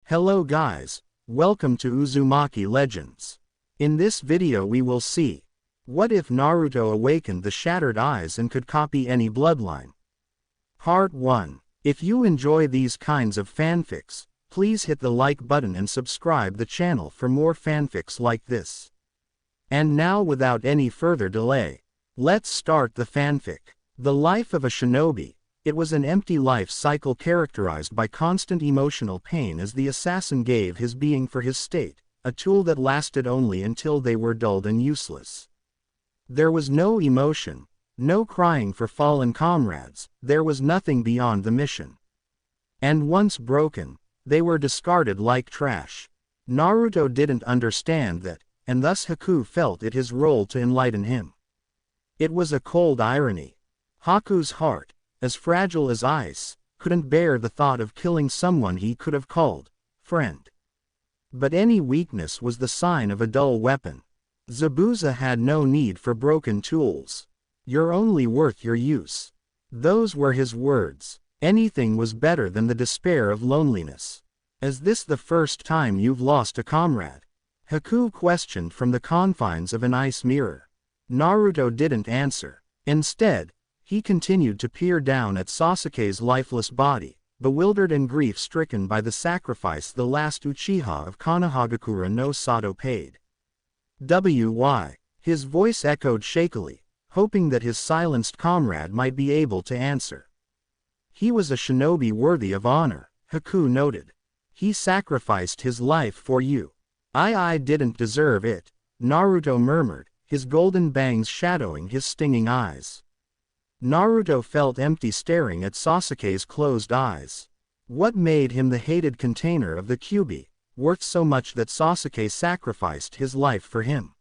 Hello guys, welcome to Uzumaki Legends. In this video we will see, what if Naruto awakened the shattered eyes and could copy any bloodline? Part 1. If you enjoy these kinds of fanfics, please hit the like button and subscribe the channel for more fanfics like this. And now without any further delay, let's start the fanfic. The life of a shinobi. It was an empty life cycle characterized by constant emotional pain as the assassin gave his being for his state, a tool that lasted only until they were dulled and useless. There was no emotion, no crying for fallen comrades, there was nothing beyond the mission. And once broken, they were discarded like trash. Naruto didn't understand that, and thus Haku felt it his role to enlighten him. It was a cold irony. Haku's heart, as fragile as ice, couldn't bear the thought of killing someone he could have called friend. But any weakness was the sign of a dull weapon. Zabuza had no need for broken tools. You're only worth your use. Those were his words. Anything was better than the despair of loneliness. Is this the first time you've lost a comrade? Haku questioned from the confines of an ice mirror. Naruto didn't answer. Instead, he continued to peer down at Sasuke's lifeless body, bewildered and grief-stricken by the sacrifice the last Uchiha of Konohagakure no Sato paid. Why? His voice echoed shakily, hoping that his silenced comrade might be able to answer. He was a shinobi worthy of honor, Haku noted. He sacrificed his life for you. I didn't deserve it, Naruto murmured, his golden bangs shadowing his stinging eyes. Naruto felt empty staring at Sasuke's closed eyes. What made him the hated container of the Kyuubi, worth so much that Sasuke sacrificed his life for him?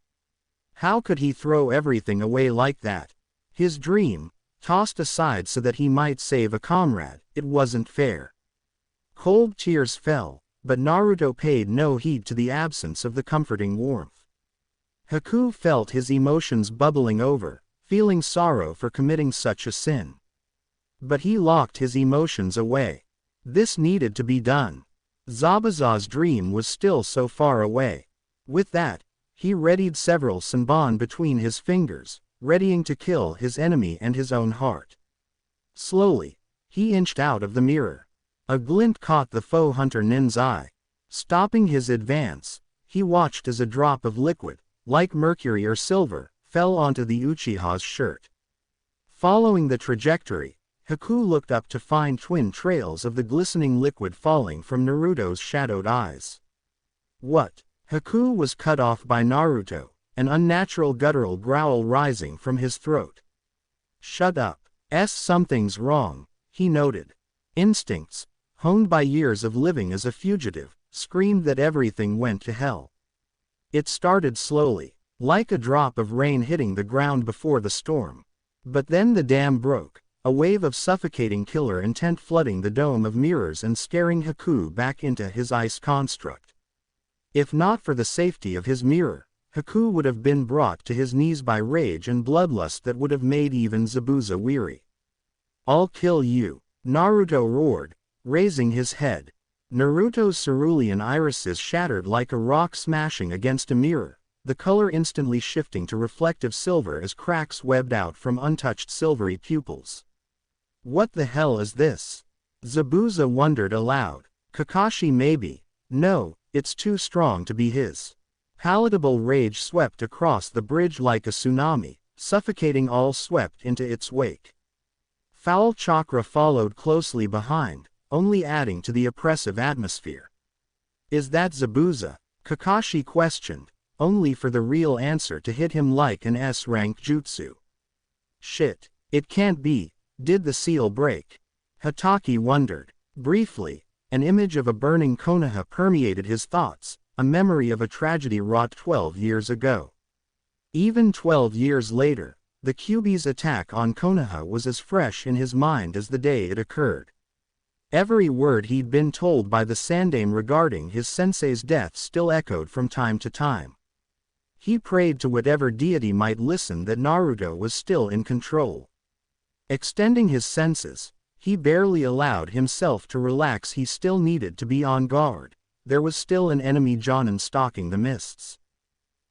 How could he throw everything away like that? His dream, tossed aside so that he might save a comrade, it wasn't fair. Cold tears fell, but Naruto paid no heed to the absence of the comforting warmth. Haku felt his emotions bubbling over, feeling sorrow for committing such a sin. But he locked his emotions away. This needed to be done. Zabuza's dream was still so far away. With that, he readied several senbon between his fingers, readying to kill his enemy and his own heart. Slowly, he inched out of the mirror. A glint caught the foe hunter Nin's eye. Stopping his advance, he watched as a drop of liquid, like mercury or silver, fell onto the Uchiha's shirt. Following the trajectory, Haku looked up to find twin trails of the glistening liquid falling from Naruto's shadowed eyes. What? Haku was cut off by Naruto, an unnatural guttural growl rising from his throat. Shut up. Something's wrong, he noted. Instincts, honed by years of living as a fugitive, screamed that everything went to hell. It started slowly, like a drop of rain hitting the ground before the storm. But then the dam broke, a wave of suffocating killer intent flooding the dome of mirrors and scaring Haku back into his ice construct. If not for the safety of his mirror, Haku would have been brought to his knees by rage and bloodlust that would have made even Zabuza weary. I'll kill you, Naruto roared, raising his head. Naruto's cerulean irises shattered like a rock smashing against a mirror, the color instantly shifting to reflective silver as cracks webbed out from untouched silvery pupils. What the hell is this? Zabuza wondered aloud. Kakashi maybe. No, it's too strong to be his. Palatable rage swept across the bridge like a tsunami, suffocating all swept into its wake. Foul chakra followed closely behind, only adding to the oppressive atmosphere. Is that Zabuza? Kakashi questioned, only for the real answer to hit him like an S-rank jutsu. Shit, it can't be. Did the seal break? Hatake wondered. Briefly, an image of a burning Konoha permeated his thoughts, a memory of a tragedy wrought 12 years ago. Even 12 years later, the Kyuubi's attack on Konoha was as fresh in his mind as the day it occurred. Every word he'd been told by the Sandaime regarding his sensei's death still echoed from time to time. He prayed to whatever deity might listen that Naruto was still in control. Extending his senses, he barely allowed himself to relax. He still needed to be on guard. there was still an enemy Jonin stalking the mists.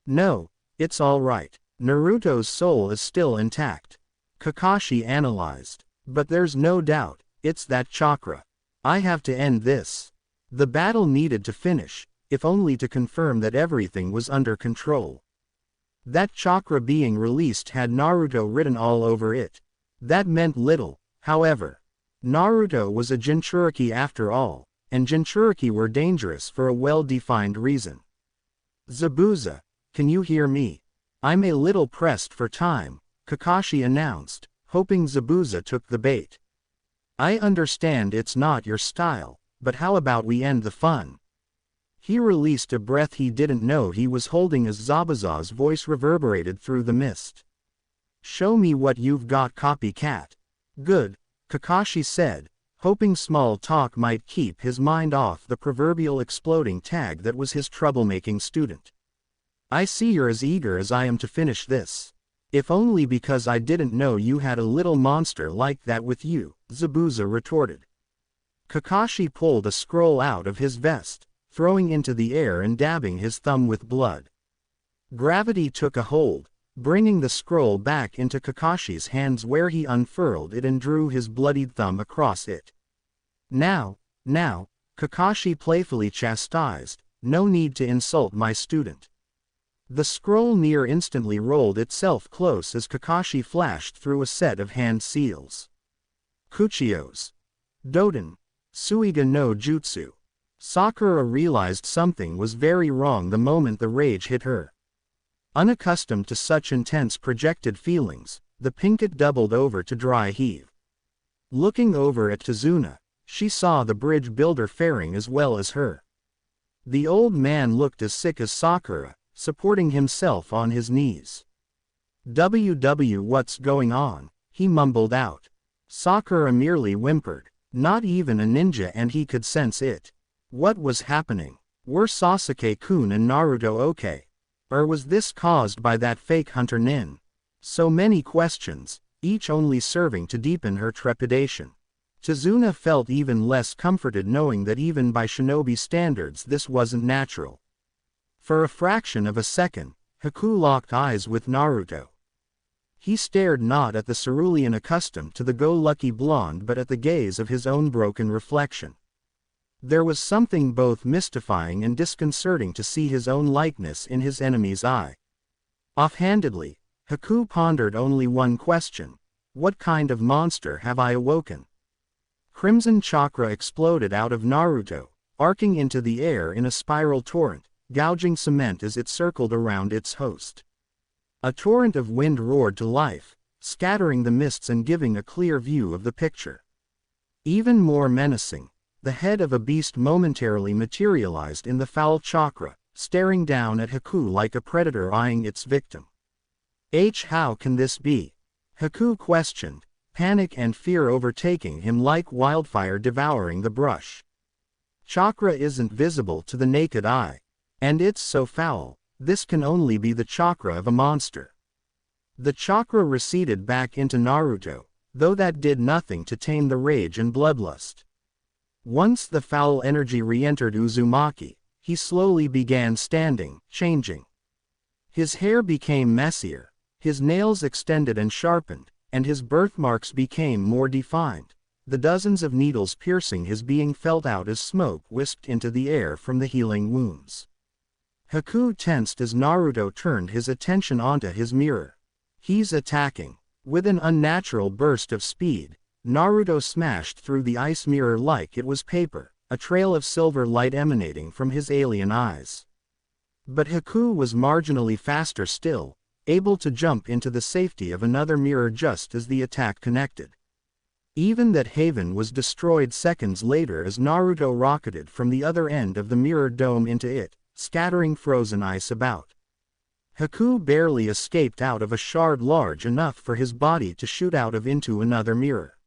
No, it's all right. Naruto's soul is still intact. Kakashi analyzed. But there's no doubt, it's that chakra. I have to end this. The battle needed to finish, if only to confirm that everything was under control. That chakra being released had Naruto written all over it. That meant little, however. Naruto was a Jinchuriki after all, and Jinchuriki were dangerous for a well-defined reason. Zabuza, can you hear me? I'm a little pressed for time, Kakashi announced, hoping Zabuza took the bait. I understand it's not your style, but how about we end the fun? He released a breath he didn't know he was holding as Zabuza's voice reverberated through the mist. Show me what you've got, copycat. Good, Kakashi said, hoping small talk might keep his mind off the proverbial exploding tag that was his troublemaking student. I see you're as eager as I am to finish this. If only because I didn't know you had a little monster like that with you, Zabuza retorted. Kakashi pulled a scroll out of his vest, throwing into the air and dabbing his thumb with blood. Gravity took a hold, bringing the scroll back into Kakashi's hands where he unfurled it and drew his bloodied thumb across it. Now, Kakashi playfully chastised, no need to insult my student. The scroll near instantly rolled itself close as Kakashi flashed through a set of hand seals. Kuchios. Doden. Suiga no Jutsu. Sakura realized something was very wrong the moment the rage hit her. Unaccustomed to such intense projected feelings, the pinkett doubled over to dry heave. Looking over at Tazuna, she saw the bridge builder faring as well as her. The old man looked as sick as Sakura, supporting himself on his knees. What's going on? He mumbled out. Sakura merely whimpered. Not even a ninja and he could sense it. What was happening? Were Sasuke-kun and Naruto okay? Or was this caused by that fake hunter Nin? So many questions, each only serving to deepen her trepidation. Tazuna felt even less comforted knowing that even by shinobi standards this wasn't natural. For a fraction of a second, Haku locked eyes with Naruto. He stared not at the cerulean accustomed to the go-lucky blonde but at the gaze of his own broken reflection. There was something both mystifying and disconcerting to see his own likeness in his enemy's eye. Offhandedly, Haku pondered only one question: what kind of monster have I awoken? Crimson chakra exploded out of Naruto, arcing into the air in a spiral torrent, gouging cement as it circled around its host. A torrent of wind roared to life, scattering the mists and giving a clear view of the picture. Even more menacing, the head of a beast momentarily materialized in the foul chakra, staring down at Haku like a predator eyeing its victim. How can this be? Haku questioned, panic and fear overtaking him like wildfire devouring the brush. Chakra isn't visible to the naked eye. And it's so foul, this can only be the chakra of a monster. The chakra receded back into Naruto, though that did nothing to tame the rage and bloodlust. Once the foul energy re-entered Uzumaki, he slowly began standing, changing. His hair became messier, his nails extended and sharpened, and his birthmarks became more defined, the dozens of needles piercing his being felt out as smoke whisked into the air from the healing wounds. Haku tensed as Naruto turned his attention onto his mirror. He's attacking. With an unnatural burst of speed, Naruto smashed through the ice mirror like it was paper, a trail of silver light emanating from his alien eyes. But Haku was marginally faster still, able to jump into the safety of another mirror just as the attack connected. Even that haven was destroyed seconds later as Naruto rocketed from the other end of the mirror dome into it, scattering frozen ice about. Haku barely escaped out of a shard large enough for his body to shoot out of into another mirror.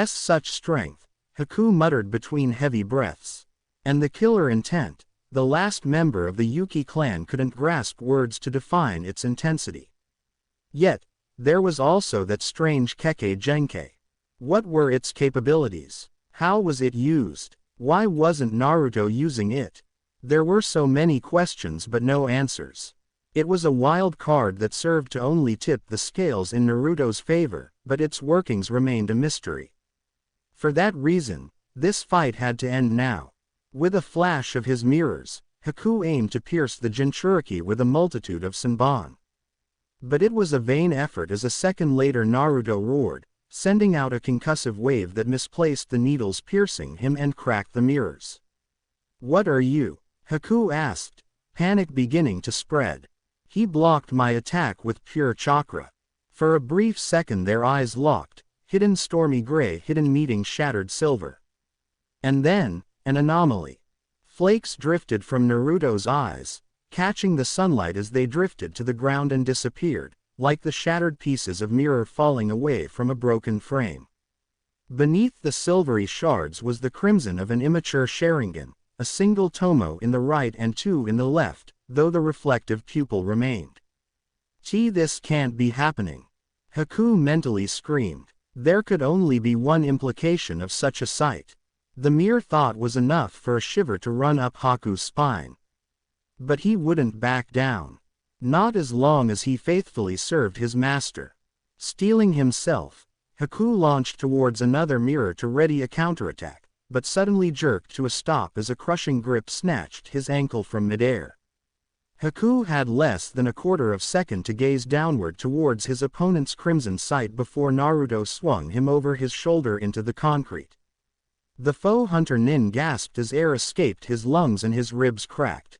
Such strength, Haku muttered between heavy breaths. And the killer intent, the last member of the Yuki clan couldn't grasp words to define its intensity. Yet, there was also that strange kekkei genkai. What were its capabilities? How was it used? Why wasn't Naruto using it? There were so many questions but no answers. It was a wild card that served to only tip the scales in Naruto's favor, but its workings remained a mystery. For that reason, this fight had to end now. With a flash of his mirrors, Haku aimed to pierce the Jinchuriki with a multitude of Senbon. But it was a vain effort as a second later Naruto roared, sending out a concussive wave that misplaced the needles piercing him and cracked the mirrors. "What are you?" Haku asked, panic beginning to spread. He blocked my attack with pure chakra. For a brief second their eyes locked, hidden stormy gray hidden meeting shattered silver. And then, an anomaly. Flakes drifted from Naruto's eyes, catching the sunlight as they drifted to the ground and disappeared, like the shattered pieces of mirror falling away from a broken frame. Beneath the silvery shards was the crimson of an immature Sharingan, a single tomo in the right and two in the left, though the reflective pupil remained. This can't be happening. Haku mentally screamed. There could only be one implication of such a sight. The mere thought was enough for a shiver to run up Haku's spine. But he wouldn't back down. Not as long as he faithfully served his master. Steeling himself, Haku launched towards another mirror to ready a counterattack, but suddenly jerked to a stop as a crushing grip snatched his ankle from midair. Haku had less than a quarter of a second to gaze downward towards his opponent's crimson sight before Naruto swung him over his shoulder into the concrete. The foe hunter Nin gasped as air escaped his lungs and his ribs cracked.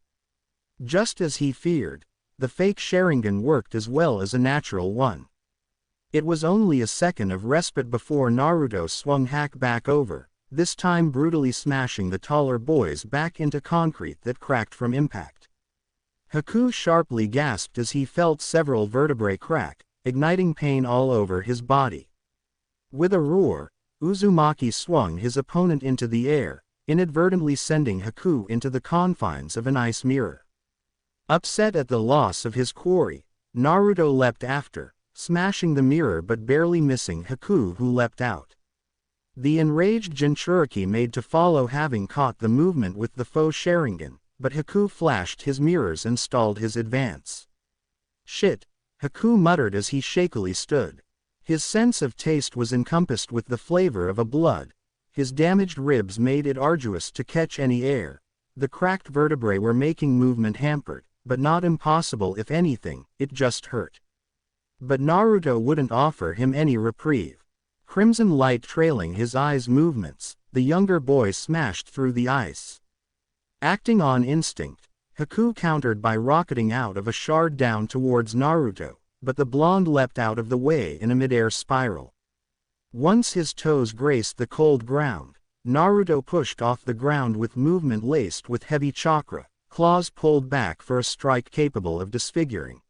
Just as he feared, the fake Sharingan worked as well as a natural one. It was only a second of respite before Naruto swung hack back over, this time brutally smashing the taller boys back into concrete that cracked from impact. Haku sharply gasped as he felt several vertebrae crack, igniting pain all over his body. With a roar, Uzumaki swung his opponent into the air, inadvertently sending Haku into the confines of an ice mirror. Upset at the loss of his quarry, Naruto leapt after, smashing the mirror but barely missing Haku, who leapt out. The enraged Jinchuriki made to follow, having caught the movement with the faux Sharingan, but Haku flashed his mirrors and stalled his advance. "Shit," Haku muttered as he shakily stood. His sense of taste was encompassed with the flavor of a blood. His damaged ribs made it arduous to catch any air. The cracked vertebrae were making movement hampered, but not impossible. If anything, it just hurt. But Naruto wouldn't offer him any reprieve. Crimson light trailing his eyes' movements, the younger boy smashed through the ice. Acting on instinct, Haku countered by rocketing out of a shard down towards Naruto, but the blonde leapt out of the way in a midair spiral. Once his toes graced the cold ground, Naruto pushed off the ground with movement laced with heavy chakra, claws pulled back for a strike capable of disfiguring.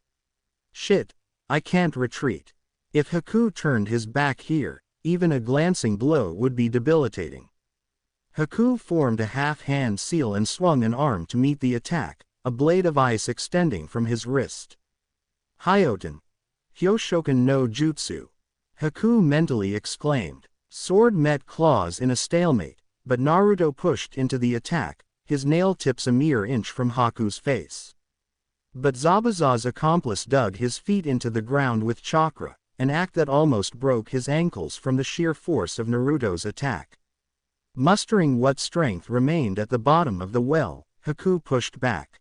"Shit, I can't retreat." If Haku turned his back here, even a glancing blow would be debilitating. Haku formed a half-hand seal and swung an arm to meet the attack, a blade of ice extending from his wrist. "Hyoten! Hyoshokan no Jutsu!" Haku mentally exclaimed. Sword met claws in a stalemate, but Naruto pushed into the attack, his nail tips a mere inch from Haku's face. But Zabuza's accomplice dug his feet into the ground with chakra, an act that almost broke his ankles from the sheer force of Naruto's attack. Mustering what strength remained at the bottom of the well, Haku pushed back.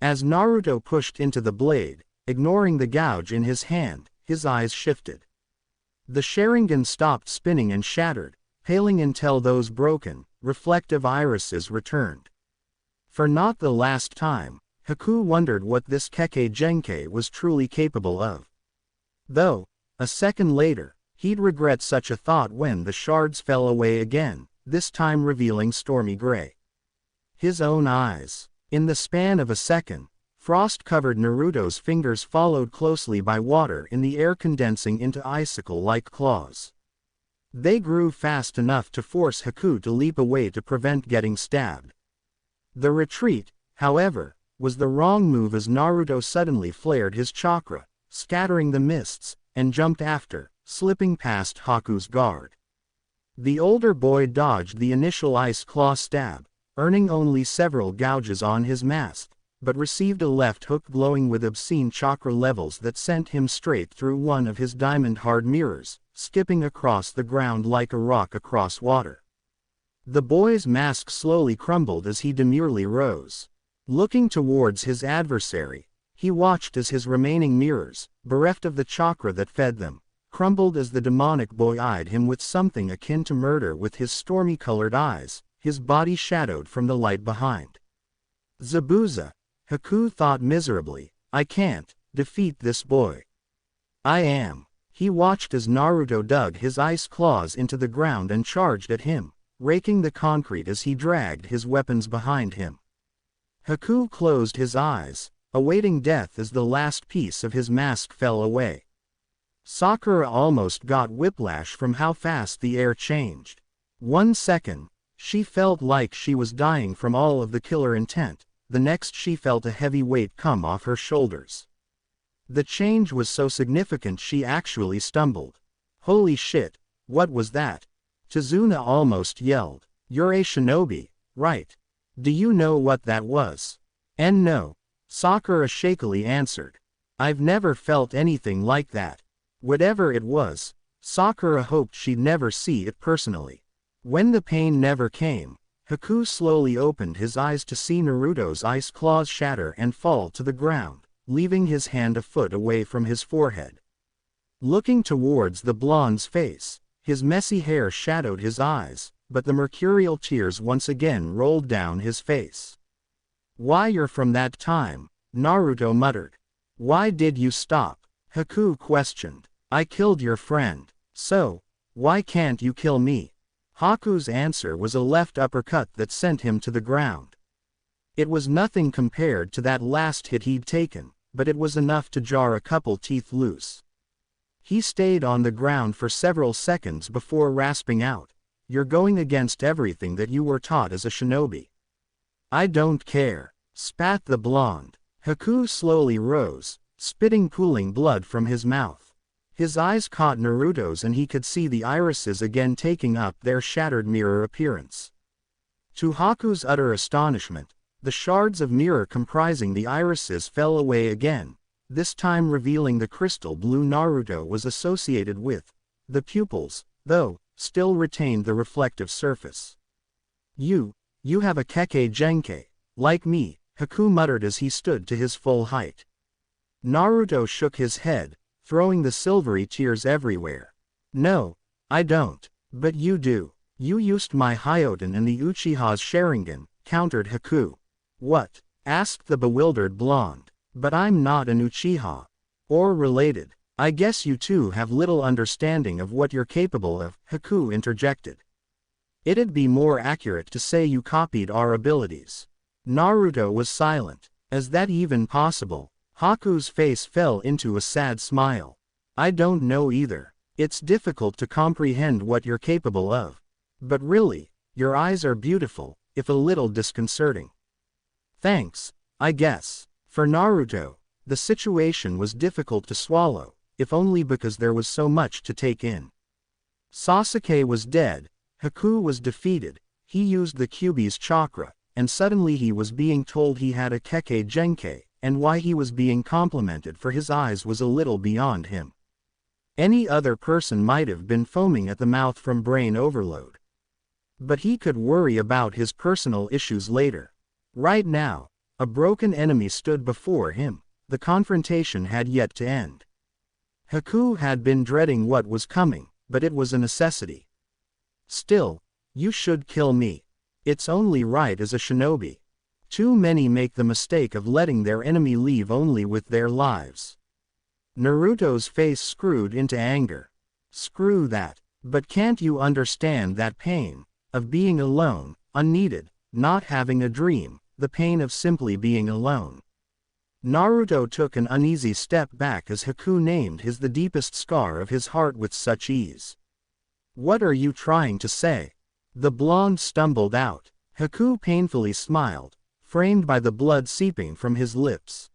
As Naruto pushed into the blade, ignoring the gouge in his hand, his eyes shifted. The Sharingan stopped spinning and shattered, paling until those broken, reflective irises returned. For not the last time, Haku wondered what this kekkei genkai was truly capable of. Though, a second later, he'd regret such a thought when the shards fell away again, this time revealing stormy gray. His own eyes. In the span of a second, frost-covered Naruto's fingers followed closely by water in the air, condensing into icicle-like claws. They grew fast enough to force Haku to leap away to prevent getting stabbed. The retreat, however, was the wrong move as Naruto suddenly flared his chakra, scattering the mists, and jumped after, slipping past Haku's guard. The older boy dodged the initial ice claw stab, earning only several gouges on his mask, but received a left hook glowing with obscene chakra levels that sent him straight through one of his diamond-hard mirrors, skipping across the ground like a rock across water. The boy's mask slowly crumbled as he demurely rose. Looking towards his adversary, he watched as his remaining mirrors, bereft of the chakra that fed them, crumbled as the demonic boy eyed him with something akin to murder with his stormy-colored eyes, his body shadowed from the light behind. Zabuza, Haku thought miserably, I can't defeat this boy. I am. He watched as Naruto dug his ice claws into the ground and charged at him, raking the concrete as he dragged his weapons behind him. Haku closed his eyes, awaiting death as the last piece of his mask fell away. Sakura almost got whiplash from how fast the air changed. 1 second, she felt like she was dying from all of the killer intent, the next she felt a heavy weight come off her shoulders. The change was so significant she actually stumbled. Holy shit, what was that? Tazuna almost yelled. You're a shinobi, right? Do you know what that was? And no, Sakura shakily answered. I've never felt anything like that. Whatever it was, Sakura hoped she'd never see it personally. When the pain never came, Haku slowly opened his eyes to see Naruto's ice claws shatter and fall to the ground, leaving his hand a foot away from his forehead. Looking towards the blonde's face, his messy hair shadowed his eyes, but the mercurial tears once again rolled down his face. Why you're from that time, Naruto muttered. Why did you stop? Haku questioned. I killed your friend. So, why can't you kill me? Haku's answer was a left uppercut that sent him to the ground. It was nothing compared to that last hit he'd taken, but it was enough to jar a couple teeth loose. He stayed on the ground for several seconds before rasping out, You're going against everything that you were taught as a shinobi. I don't care, spat the blonde. Haku slowly rose, spitting cooling blood from his mouth. His eyes caught Naruto's and he could see the irises again taking up their shattered mirror appearance. To Haku's utter astonishment, the shards of mirror comprising the irises fell away again, this time revealing the crystal blue Naruto was associated with. The pupils, though, still retained the reflective surface. You have a kekkei genkai, like me, Haku muttered as he stood to his full height. Naruto shook his head, throwing the silvery tears everywhere. No, I don't, but you do. You used my Hyoten and the Uchiha's Sharingan, countered Haku. What? Asked the bewildered blonde. But I'm not an Uchiha. Or related. I guess you two have little understanding of what you're capable of, Haku interjected. It'd be more accurate to say you copied our abilities. Naruto was silent. Is that even possible? Haku's face fell into a sad smile. I don't know either. It's difficult to comprehend what you're capable of. But really, your eyes are beautiful, if a little disconcerting. Thanks, I guess. For Naruto, the situation was difficult to swallow, if only because there was so much to take in. Sasuke was dead, Haku was defeated, he used the Kyuubi's chakra, and suddenly he was being told he had a kekkei genkai, and why he was being complimented for his eyes was a little beyond him. Any other person might have been foaming at the mouth from brain overload. But he could worry about his personal issues later. Right now, a broken enemy stood before him, the confrontation had yet to end. Haku had been dreading what was coming, but it was a necessity. Still, you should kill me. It's only right as a shinobi. Too many make the mistake of letting their enemy leave only with their lives. Naruto's face screwed into anger. Screw that. But can't you understand that pain, of being alone, unneeded, not having a dream, the pain of simply being alone? Naruto took an uneasy step back as Haku named his the deepest scar of his heart with such ease. What are you trying to say? The blonde stumbled out. Haku painfully smiled, framed by the blood seeping from his lips.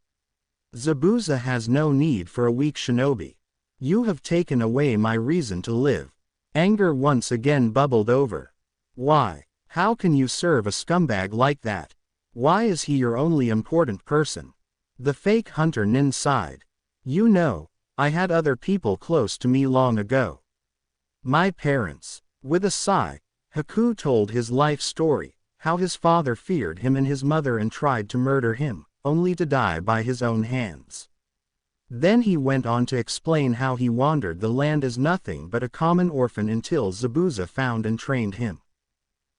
Zabuza has no need for a weak shinobi. You have taken away my reason to live. Anger once again bubbled over. Why? How can you serve a scumbag like that? Why is he your only important person? The fake hunter Nin sighed. You know, I had other people close to me long ago. My parents. With a sigh, Haku told his life story, how his father feared him and his mother and tried to murder him, only to die by his own hands. Then he went on to explain how he wandered the land as nothing but a common orphan until Zabuza found and trained him.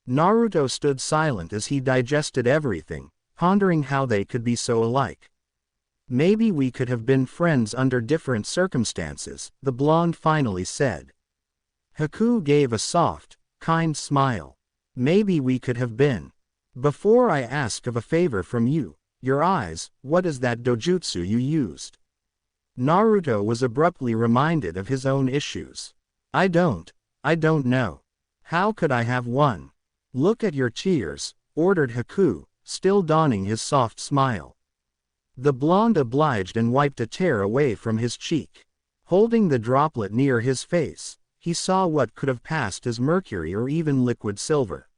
Naruto stood silent as he digested everything, pondering how they could be so alike. Maybe we could have been friends under different circumstances, the blonde finally said. Haku gave a soft, kind smile. Maybe we could have been. Before I ask of a favor from you, your eyes, what is that dojutsu you used? Naruto was abruptly reminded of his own issues. I don't know. How could I have one? Look at your tears, ordered Haku, still donning his soft smile. The blonde obliged and wiped a tear away from his cheek. Holding the droplet near his face, he saw what could have passed as mercury or even liquid silver.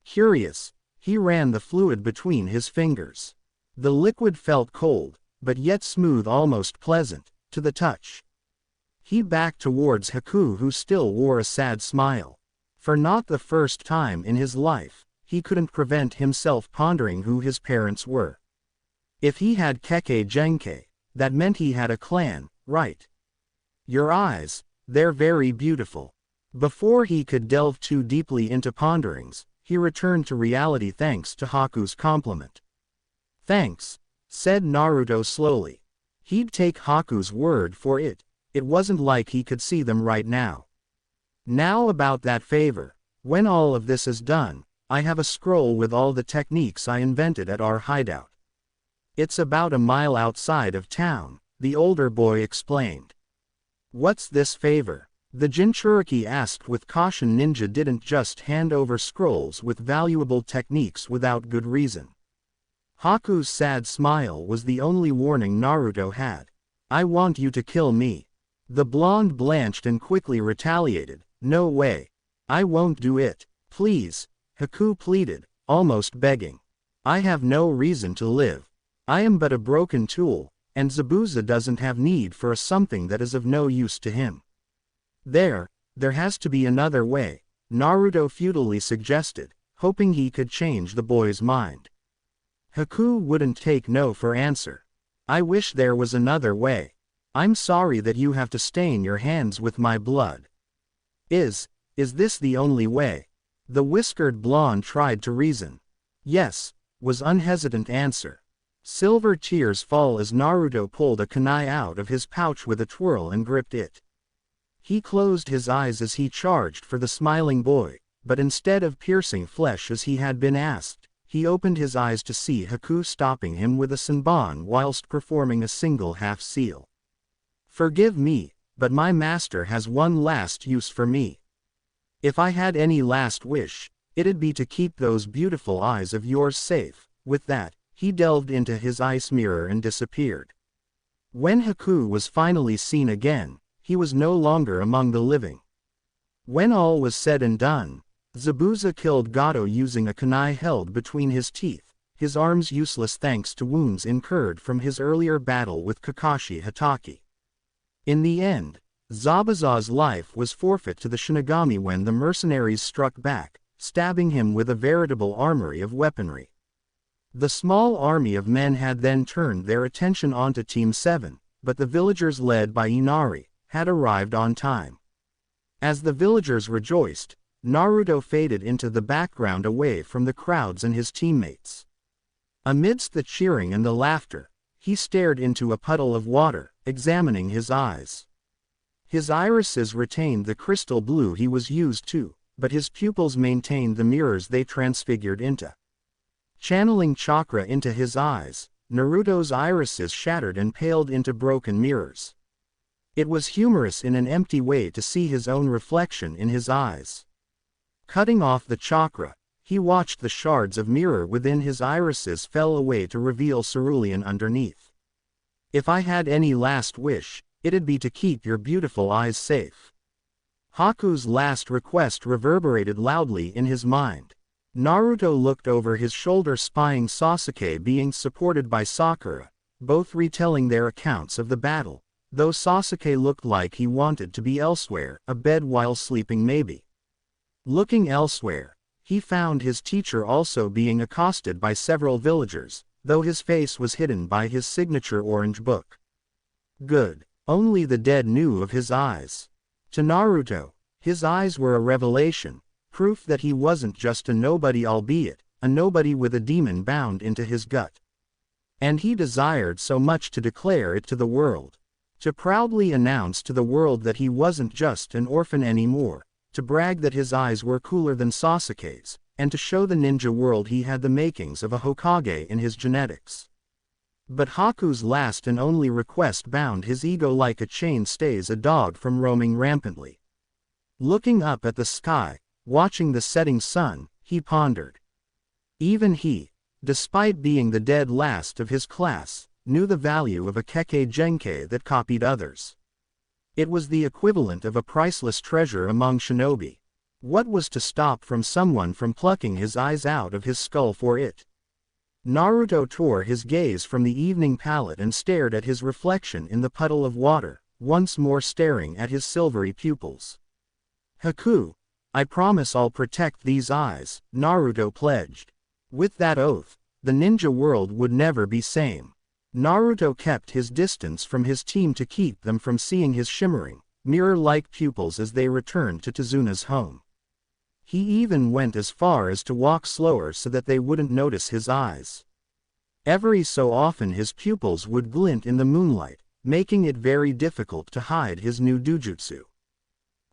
Curious, he ran the fluid between his fingers. The liquid felt cold, but yet smooth, almost pleasant, to the touch. He backed towards Haku, who still wore a sad smile. For not the first time in his life, he couldn't prevent himself pondering who his parents were. If he had kekkei genkai, that meant he had a clan, right? Your eyes, they're very beautiful. Before he could delve too deeply into ponderings, he returned to reality thanks to Haku's compliment. Thanks, said Naruto slowly. He'd take Haku's word for it, it wasn't like he could see them right now. Now about that favor, when all of this is done, I have a scroll with all the techniques I invented at our hideout. It's about a mile outside of town, the older boy explained. What's this favor? The Jinchuriki asked with caution. Ninja didn't just hand over scrolls with valuable techniques without good reason. Haku's sad smile was the only warning Naruto had. I want you to kill me. The blonde blanched and quickly retaliated. No way. I won't do it. Please, Haku pleaded, almost begging. I have no reason to live. I am but a broken tool, and Zabuza doesn't have need for something that is of no use to him. There has to be another way, Naruto futilely suggested, hoping he could change the boy's mind. Haku wouldn't take no for answer. I wish there was another way. I'm sorry that you have to stain your hands with my blood. Is this the only way? The whiskered blonde tried to reason. Yes, was unhesitant answer. Silver tears fall as Naruto pulled a kunai out of his pouch with a twirl and gripped it. He closed his eyes as he charged for the smiling boy, but instead of piercing flesh as he had been asked, he opened his eyes to see Haku stopping him with a senbon whilst performing a single half-seal. Forgive me, but my master has one last use for me. If I had any last wish, it'd be to keep those beautiful eyes of yours safe. With that, he delved into his ice mirror and disappeared. When Haku was finally seen again, he was no longer among the living. When all was said and done, Zabuza killed Gato using a kunai held between his teeth, his arms useless thanks to wounds incurred from his earlier battle with Kakashi Hatake. In the end, Zabuza's life was forfeit to the Shinigami when the mercenaries struck back, stabbing him with a veritable armory of weaponry. The small army of men had then turned their attention onto Team 7, but the villagers led by Inari had arrived on time. As the villagers rejoiced, Naruto faded into the background away from the crowds and his teammates. Amidst the cheering and the laughter, he stared into a puddle of water, examining his eyes. His irises retained the crystal blue he was used to, but his pupils maintained the mirrors they transfigured into. Channeling chakra into his eyes, Naruto's irises shattered and paled into broken mirrors. It was humorous in an empty way to see his own reflection in his eyes. Cutting off the chakra, he watched the shards of mirror within his irises fell away to reveal cerulean underneath. If I had any last wish, it'd be to keep your beautiful eyes safe. Haku's last request reverberated loudly in his mind. Naruto looked over his shoulder, spying Sasuke being supported by Sakura, both retelling their accounts of the battle, though Sasuke looked like he wanted to be elsewhere, abed while sleeping maybe. Looking elsewhere, he found his teacher also being accosted by several villagers, though his face was hidden by his signature orange book. Good. Only the dead knew of his eyes. To Naruto, his eyes were a revelation, proof that he wasn't just a nobody, albeit a nobody with a demon bound into his gut. And he desired so much to declare it to the world. To proudly announce to the world that he wasn't just an orphan anymore, to brag that his eyes were cooler than Sasuke's, and to show the ninja world he had the makings of a Hokage in his genetics. But Haku's last and only request bound his ego like a chain stays a dog from roaming rampantly. Looking up at the sky, watching the setting sun, he pondered. Even he, despite being the dead last of his class, knew the value of a kekkei genkai that copied others. It was the equivalent of a priceless treasure among shinobi. What was to stop someone from plucking his eyes out of his skull for it? Naruto tore his gaze from the evening palette and stared at his reflection in the puddle of water, once more staring at his silvery pupils. Haku, I promise I'll protect these eyes, Naruto pledged. With that oath, the ninja world would never be same. Naruto kept his distance from his team to keep them from seeing his shimmering, mirror-like pupils as they returned to Tazuna's home. He even went as far as to walk slower so that they wouldn't notice his eyes. Every so often his pupils would glint in the moonlight, making it very difficult to hide his new Dojutsu.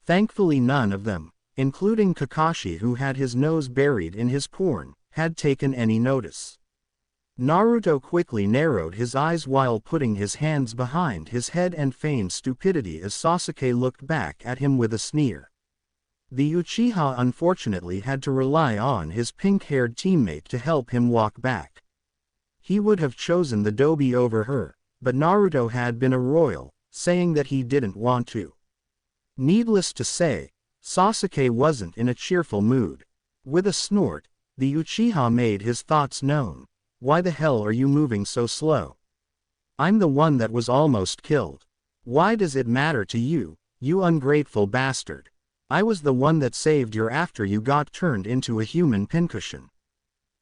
Thankfully none of them, including Kakashi who had his nose buried in his porn, had taken any notice. Naruto quickly narrowed his eyes while putting his hands behind his head and feigned stupidity as Sasuke looked back at him with a sneer. The Uchiha unfortunately had to rely on his pink-haired teammate to help him walk back. He would have chosen the Dobi over her, but Naruto had been a royal, saying that he didn't want to. Needless to say, Sasuke wasn't in a cheerful mood. With a snort, the Uchiha made his thoughts known. Why the hell are you moving so slow? I'm the one that was almost killed. Why does it matter to you, you ungrateful bastard? I was the one that saved you after you got turned into a human pincushion.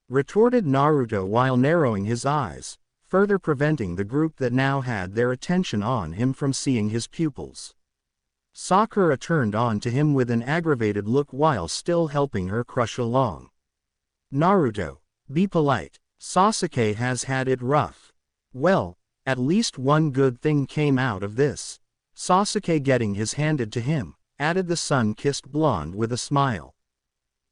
Retorted Naruto while narrowing his eyes, further preventing the group that now had their attention on him from seeing his pupils. Sakura turned on to him with an aggravated look while still helping her crush along. Naruto, be polite. Sasuke has had it rough. Well, at least one good thing came out of this. Sasuke getting his handed to him, added the sun-kissed blonde with a smile.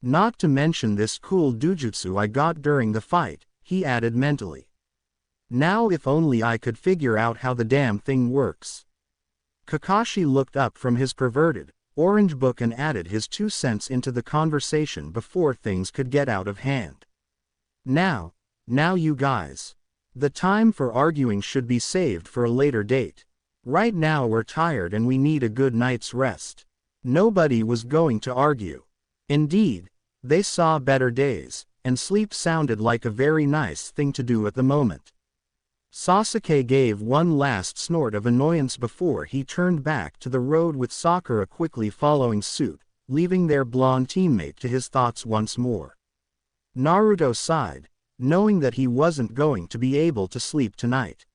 Not to mention this cool Dojutsu I got during the fight, he added mentally. Now if only I could figure out how the damn thing works. Kakashi looked up from his perverted, orange book and added his 2 cents into the conversation before things could get out of hand. Now you guys. The time for arguing should be saved for a later date. Right now we're tired and we need a good night's rest. Nobody was going to argue. Indeed, they saw better days, and sleep sounded like a very nice thing to do at the moment. Sasuke gave one last snort of annoyance before he turned back to the road with Sakura quickly following suit, leaving their blonde teammate to his thoughts once more. Naruto sighed, knowing that he wasn't going to be able to sleep tonight.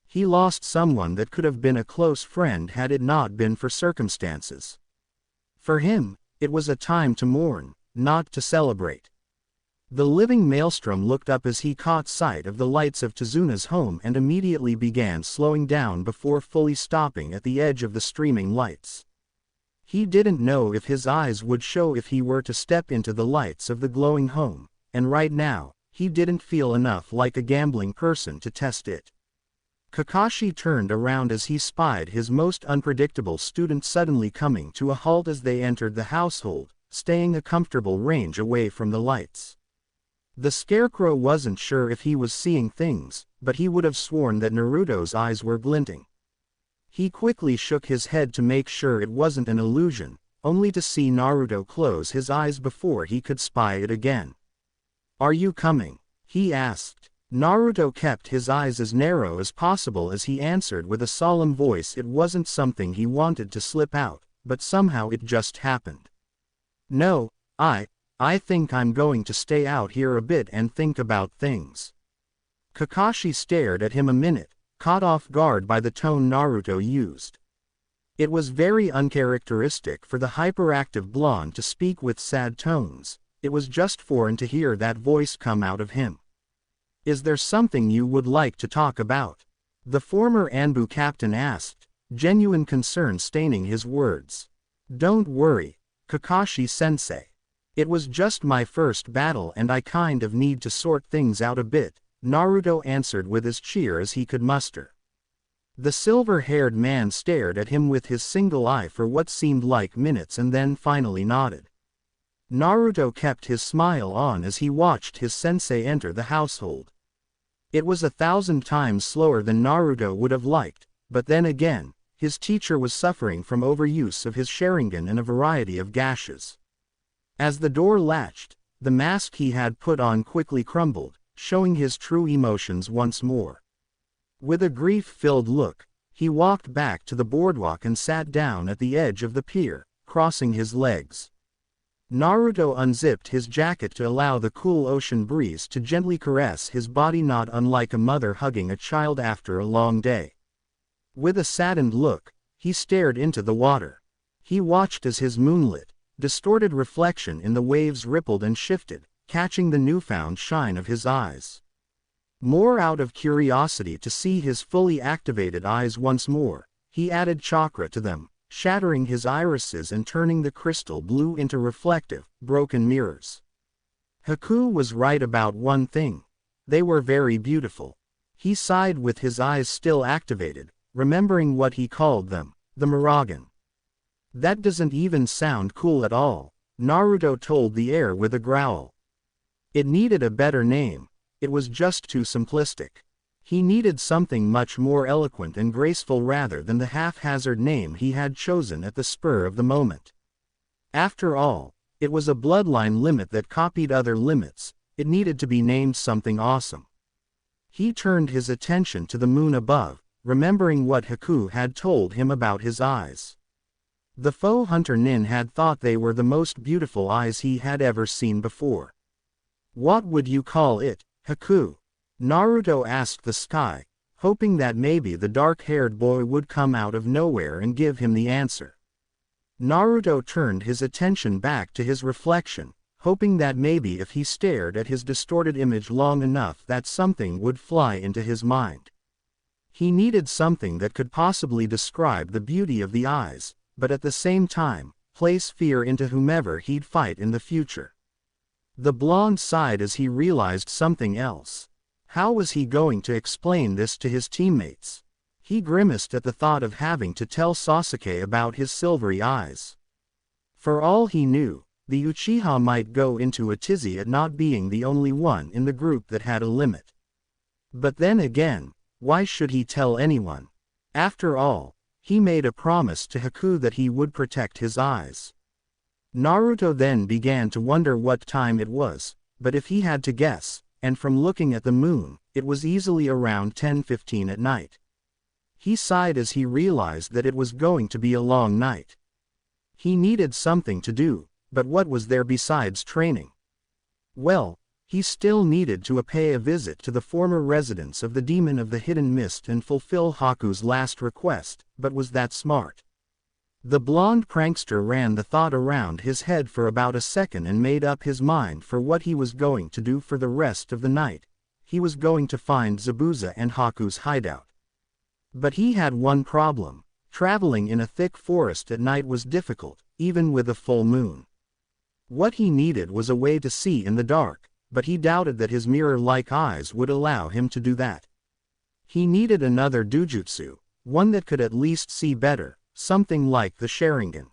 He lost someone that could have been a close friend had it not been for circumstances. For him, it was a time to mourn, not to celebrate. The living maelstrom looked up as he caught sight of the lights of Tazuna's home and immediately began slowing down before fully stopping at the edge of the streaming lights. He didn't know if his eyes would show if he were to step into the lights of the glowing home, and right now, he didn't feel enough like a gambling person to test it. Kakashi turned around as he spied his most unpredictable student suddenly coming to a halt as they entered the household, staying a comfortable range away from the lights. The Scarecrow wasn't sure if he was seeing things, but he would have sworn that Naruto's eyes were glinting. He quickly shook his head to make sure it wasn't an illusion, only to see Naruto close his eyes before he could spy it again. "Are you coming?" he asked. Naruto kept his eyes as narrow as possible as he answered with a solemn voice. It wasn't something he wanted to slip out, but somehow it just happened. "No, I think I'm going to stay out here a bit and think about things." Kakashi stared at him a minute, caught off guard by the tone Naruto used. It was very uncharacteristic for the hyperactive blonde to speak with sad tones. It was just foreign to hear that voice come out of him. "Is there something you would like to talk about?" the former Anbu captain asked, genuine concern staining his words. "Don't worry, Kakashi-sensei. It was just my first battle and I kind of need to sort things out a bit," Naruto answered with as cheer as he could muster. The silver-haired man stared at him with his single eye for what seemed like minutes and then finally nodded. Naruto kept his smile on as he watched his sensei enter the household. It was 1,000 times slower than Naruto would have liked, but then again, his teacher was suffering from overuse of his Sharingan and a variety of gashes. As the door latched, the mask he had put on quickly crumbled, showing his true emotions once more. With a grief-filled look, he walked back to the boardwalk and sat down at the edge of the pier, crossing his legs. Naruto unzipped his jacket to allow the cool ocean breeze to gently caress his body, not unlike a mother hugging a child after a long day. With a saddened look, he stared into the water. He watched as his moonlit, distorted reflection in the waves rippled and shifted, catching the newfound shine of his eyes. More out of curiosity to see his fully activated eyes once more, he added chakra to them, shattering his irises and turning the crystal blue into reflective, broken mirrors. Haku was right about one thing. They were very beautiful. He sighed with his eyes still activated, remembering what he called them, the Muragen. "That doesn't even sound cool at all," Naruto told the air with a growl. It needed a better name. It was just too simplistic. He needed something much more eloquent and graceful rather than the haphazard name he had chosen at the spur of the moment. After all, it was a bloodline limit that copied other limits. It needed to be named something awesome. He turned his attention to the moon above, remembering what Haku had told him about his eyes. The faux hunter Nin had thought they were the most beautiful eyes he had ever seen before. "What would you call it, Haku?" Naruto asked the sky, hoping that maybe the dark-haired boy would come out of nowhere and give him the answer. Naruto turned his attention back to his reflection, hoping that maybe if he stared at his distorted image long enough that something would fly into his mind. He needed something that could possibly describe the beauty of the eyes, but at the same time, place fear into whomever he'd fight in the future. The blonde sighed as he realized something else. How was he going to explain this to his teammates? He grimaced at the thought of having to tell Sasuke about his silvery eyes. For all he knew, the Uchiha might go into a tizzy at not being the only one in the group that had a limit. But then again, why should he tell anyone? After all, he made a promise to Haku that he would protect his eyes. Naruto then began to wonder what time it was, but if he had to guess, and from looking at the moon, it was easily around 10:15 at night. He sighed as he realized that it was going to be a long night. He needed something to do, but what was there besides training? Well, he still needed to pay a visit to the former residence of the Demon of the Hidden Mist and fulfill Haku's last request, but was that smart? The blonde prankster ran the thought around his head for about a second and made up his mind for what he was going to do for the rest of the night. He was going to find Zabuza and Haku's hideout. But he had one problem. Traveling in a thick forest at night was difficult, even with a full moon. What he needed was a way to see in the dark, but he doubted that his mirror-like eyes would allow him to do that. He needed another Dojutsu, one that could at least see better. Something like the Sharingan.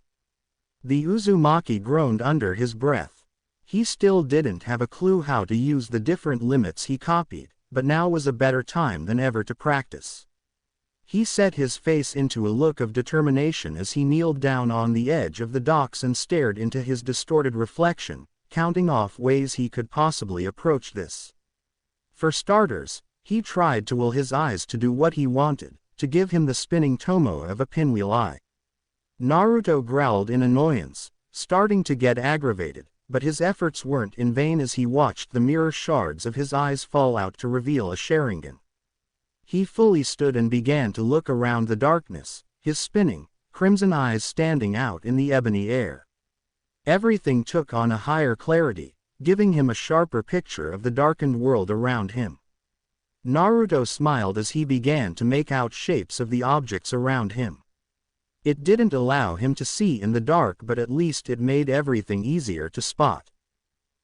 The Uzumaki groaned under his breath. He still didn't have a clue how to use the different limits he copied, but now was a better time than ever to practice. He set his face into a look of determination as he kneeled down on the edge of the docks and stared into his distorted reflection, counting off ways he could possibly approach this. For starters, he tried to will his eyes to do what he wanted, to give him the spinning tomo of a pinwheel eye. Naruto growled in annoyance, starting to get aggravated, but his efforts weren't in vain as he watched the mirror shards of his eyes fall out to reveal a Sharingan. He fully stood and began to look around the darkness, his spinning, crimson eyes standing out in the ebony air. Everything took on a higher clarity, giving him a sharper picture of the darkened world around him. Naruto smiled as he began to make out shapes of the objects around him. It didn't allow him to see in the dark, but at least it made everything easier to spot.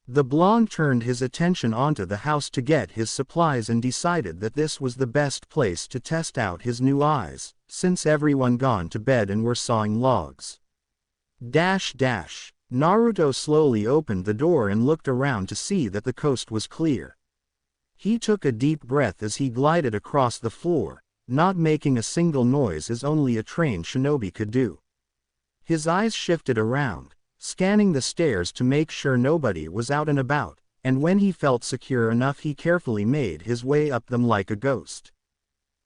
The blonde turned his attention onto the house to get his supplies and decided that this was the best place to test out his new eyes, since everyone gone to bed and were sawing logs. Naruto slowly opened the door and looked around to see that the coast was clear. He took a deep breath as he glided across the floor, not making a single noise as only a trained shinobi could do. His eyes shifted around, scanning the stairs to make sure nobody was out and about, and when he felt secure enough he carefully made his way up them like a ghost.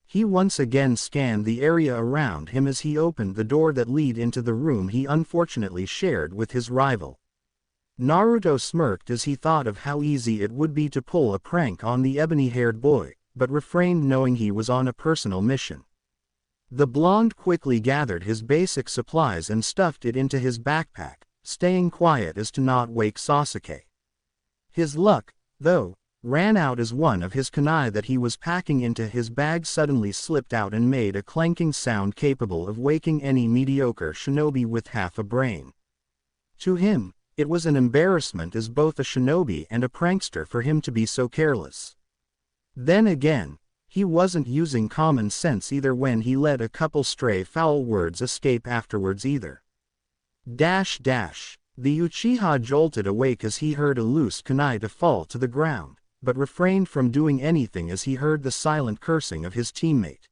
He once again scanned the area around him as he opened the door that led into the room he unfortunately shared with his rival. Naruto smirked as he thought of how easy it would be to pull a prank on the ebony-haired boy, but refrained knowing he was on a personal mission. The blonde quickly gathered his basic supplies and stuffed it into his backpack, staying quiet as to not wake Sasuke. His luck, though, ran out as one of his kunai that he was packing into his bag suddenly slipped out and made a clanking sound capable of waking any mediocre shinobi with half a brain. To him, it was an embarrassment as both a shinobi and a prankster for him to be so careless. Then again, he wasn't using common sense either when he let a couple stray foul words escape afterwards either. The Uchiha jolted awake as he heard a loose kunai to fall to the ground, but refrained from doing anything as he heard the silent cursing of his teammate.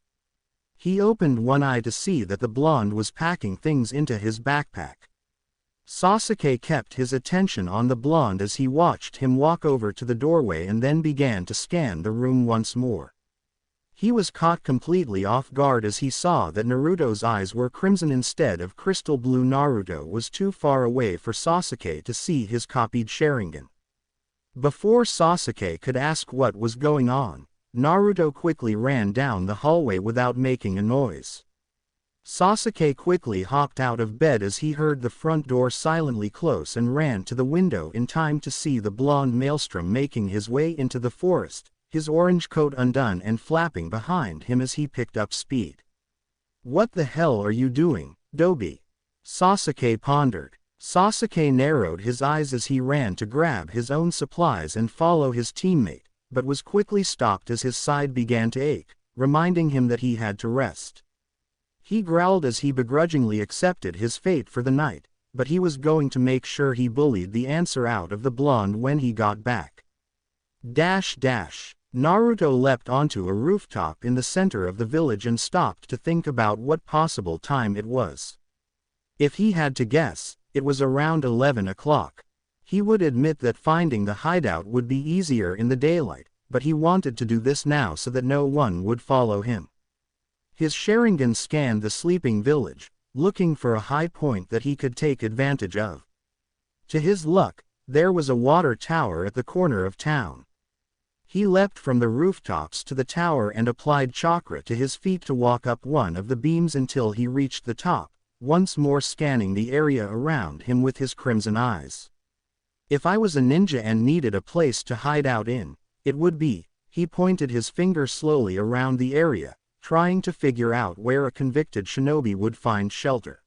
He opened one eye to see that the blonde was packing things into his backpack. Sasuke kept his attention on the blonde as he watched him walk over to the doorway and then began to scan the room once more. He was caught completely off guard as he saw that Naruto's eyes were crimson instead of crystal blue. Naruto was too far away for Sasuke to see his copied Sharingan. Before Sasuke could ask what was going on, Naruto quickly ran down the hallway without making a noise. Sasuke quickly hopped out of bed as he heard the front door silently close and ran to the window in time to see the blonde maelstrom making his way into the forest, his orange coat undone and flapping behind him as he picked up speed. "What the hell are you doing, Dobi?" Sasuke pondered. Sasuke narrowed his eyes as he ran to grab his own supplies and follow his teammate, but was quickly stopped as his side began to ache, reminding him that he had to rest. He growled as he begrudgingly accepted his fate for the night, but he was going to make sure he bullied the answer out of the blonde when he got back. Naruto leapt onto a rooftop in the center of the village and stopped to think about what possible time it was. If he had to guess, it was around 11 o'clock. He would admit that finding the hideout would be easier in the daylight, but he wanted to do this now so that no one would follow him. His Sharingan scanned the sleeping village, looking for a high point that he could take advantage of. To his luck, there was a water tower at the corner of town. He leapt from the rooftops to the tower and applied chakra to his feet to walk up one of the beams until he reached the top, once more scanning the area around him with his crimson eyes. If I was a ninja and needed a place to hide out in, it would be, he pointed his finger slowly around the area, trying to figure out where a convicted shinobi would find shelter.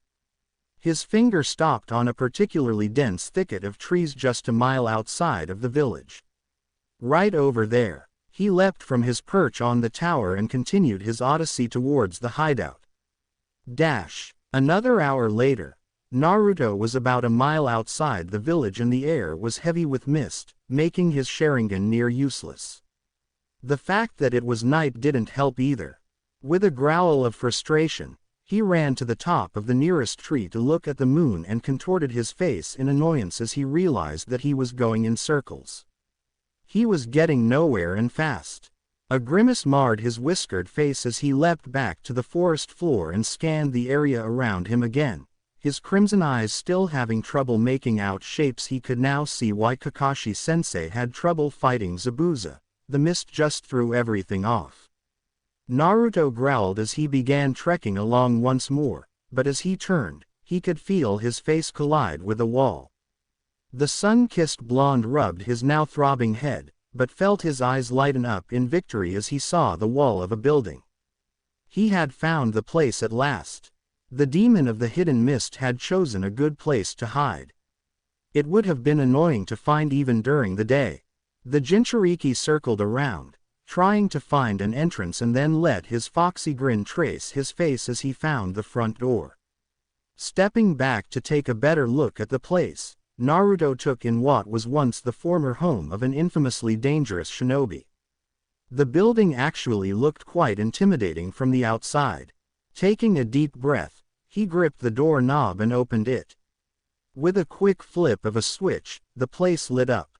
His finger stopped on a particularly dense thicket of trees just a mile outside of the village. Right over there, he leapt from his perch on the tower and continued his odyssey towards the hideout. Another hour later, Naruto was about a mile outside the village and the air was heavy with mist, making his Sharingan near useless. The fact that it was night didn't help either. With a growl of frustration, he ran to the top of the nearest tree to look at the moon and contorted his face in annoyance as he realized that he was going in circles. He was getting nowhere and fast. A grimace marred his whiskered face as he leapt back to the forest floor and scanned the area around him again. His crimson eyes still having trouble making out shapes. He could now see why Kakashi-sensei had trouble fighting Zabuza. The mist just threw everything off. Naruto growled as he began trekking along once more, but as he turned, he could feel his face collide with a wall. The sun-kissed blonde rubbed his now throbbing head, but felt his eyes lighten up in victory as he saw the wall of a building. He had found the place at last. The demon of the hidden mist had chosen a good place to hide. It would have been annoying to find even during the day. The Jinchuriki circled around, trying to find an entrance, and then let his foxy grin trace his face as he found the front door. Stepping back to take a better look at the place, Naruto took in what was once the former home of an infamously dangerous shinobi. The building actually looked quite intimidating from the outside. Taking a deep breath, he gripped the door knob and opened it. With a quick flip of a switch, the place lit up.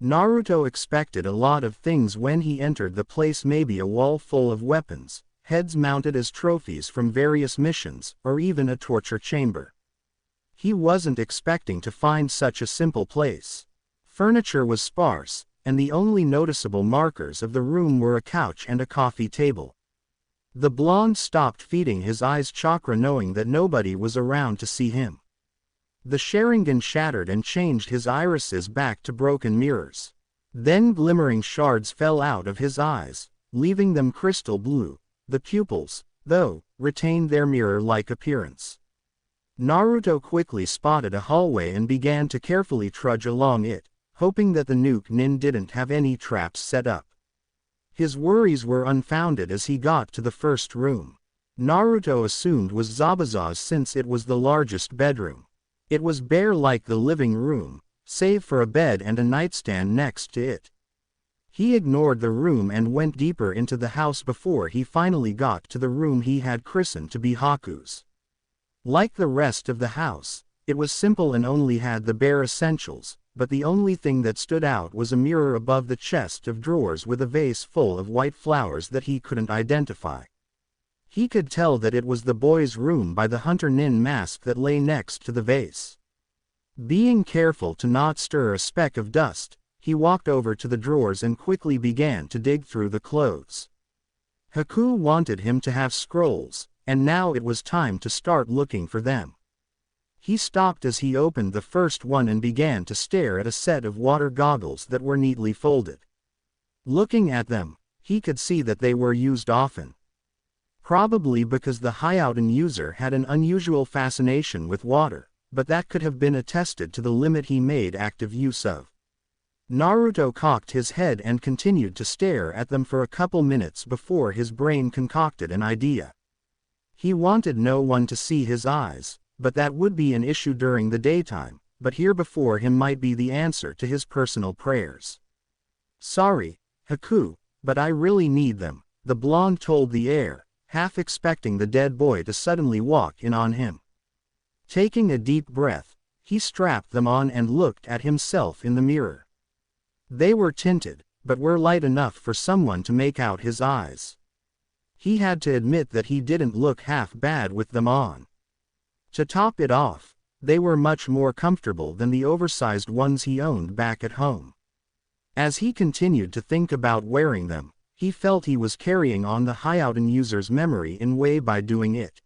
Naruto expected a lot of things when he entered the place, maybe a wall full of weapons, heads mounted as trophies from various missions, or even a torture chamber. He wasn't expecting to find such a simple place. Furniture was sparse, and the only noticeable markers of the room were a couch and a coffee table. The blonde stopped feeding his eyes chakra, knowing that nobody was around to see him. The Sharingan shattered and changed his irises back to broken mirrors. Then glimmering shards fell out of his eyes, leaving them crystal blue. The pupils, though, retained their mirror-like appearance. Naruto quickly spotted a hallway and began to carefully trudge along it, hoping that the nuke nin didn't have any traps set up. His worries were unfounded as he got to the first room. Naruto assumed was Zabuza's since it was the largest bedroom. It was bare like the living room, save for a bed and a nightstand next to it. He ignored the room and went deeper into the house before he finally got to the room he had christened to be Haku's. Like the rest of the house, it was simple and only had the bare essentials, but the only thing that stood out was a mirror above the chest of drawers with a vase full of white flowers that he couldn't identify. He could tell that it was the boy's room by the hunter nin mask that lay next to the vase. Being careful to not stir a speck of dust, he walked over to the drawers and quickly began to dig through the clothes. Haku wanted him to have scrolls, and now it was time to start looking for them. He stopped as he opened the first one and began to stare at a set of water goggles that were neatly folded. Looking at them, he could see that they were used often. Probably because the Hyouten user had an unusual fascination with water, but that could have been attested to the limit he made active use of. Naruto cocked his head and continued to stare at them for a couple minutes before his brain concocted an idea. He wanted no one to see his eyes, but that would be an issue during the daytime, but here before him might be the answer to his personal prayers. "Sorry, Haku, but I really need them," the blonde told the air, half expecting the dead boy to suddenly walk in on him. Taking a deep breath, he strapped them on and looked at himself in the mirror. They were tinted, but were light enough for someone to make out his eyes. He had to admit that he didn't look half bad with them on. To top it off, they were much more comfortable than the oversized ones he owned back at home. As he continued to think about wearing them, he felt he was carrying on the Hyouten user's memory in way by doing it.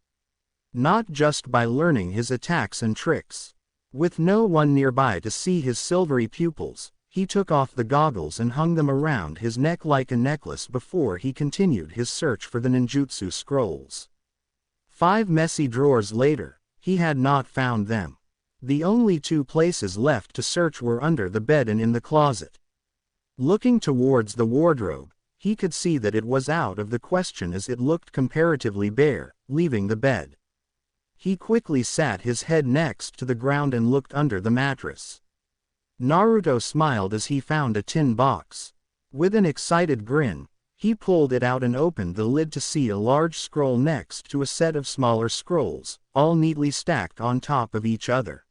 Not just by learning his attacks and tricks. With no one nearby to see his silvery pupils, he took off the goggles and hung them around his neck like a necklace before he continued his search for the ninjutsu scrolls. 5 messy drawers later, he had not found them. The only 2 places left to search were under the bed and in the closet. Looking towards the wardrobe, he could see that it was out of the question as it looked comparatively bare, leaving the bed. He quickly sat his head next to the ground and looked under the mattress. Naruto smiled as he found a tin box. With an excited grin, He pulled it out and opened the lid to see a large scroll next to a set of smaller scrolls, all neatly stacked on top of each other.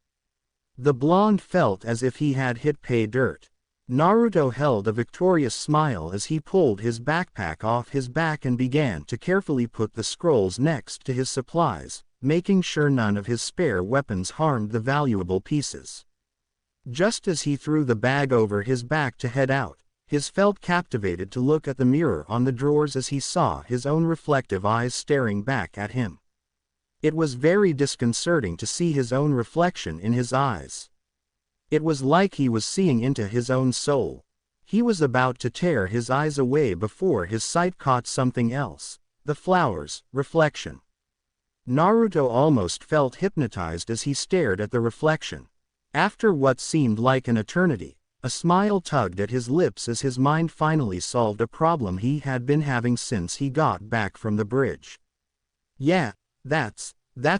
The blonde felt as if he had hit pay dirt. Naruto held a victorious smile as he pulled his backpack off his back and began to carefully put the scrolls next to his supplies, making sure none of his spare weapons harmed the valuable pieces. Just as he threw the bag over his back to head out, his felt captivated to look at the mirror on the drawers as he saw his own reflective eyes staring back at him. It was very disconcerting to see his own reflection in his eyes. It was like he was seeing into his own soul. He was about to tear his eyes away before his sight caught something else, the flower's reflection. Naruto almost felt hypnotized as he stared at the reflection. After what seemed like an eternity, a smile tugged at his lips as his mind finally solved a problem he had been having since he got back from the bridge. "Yeah, that's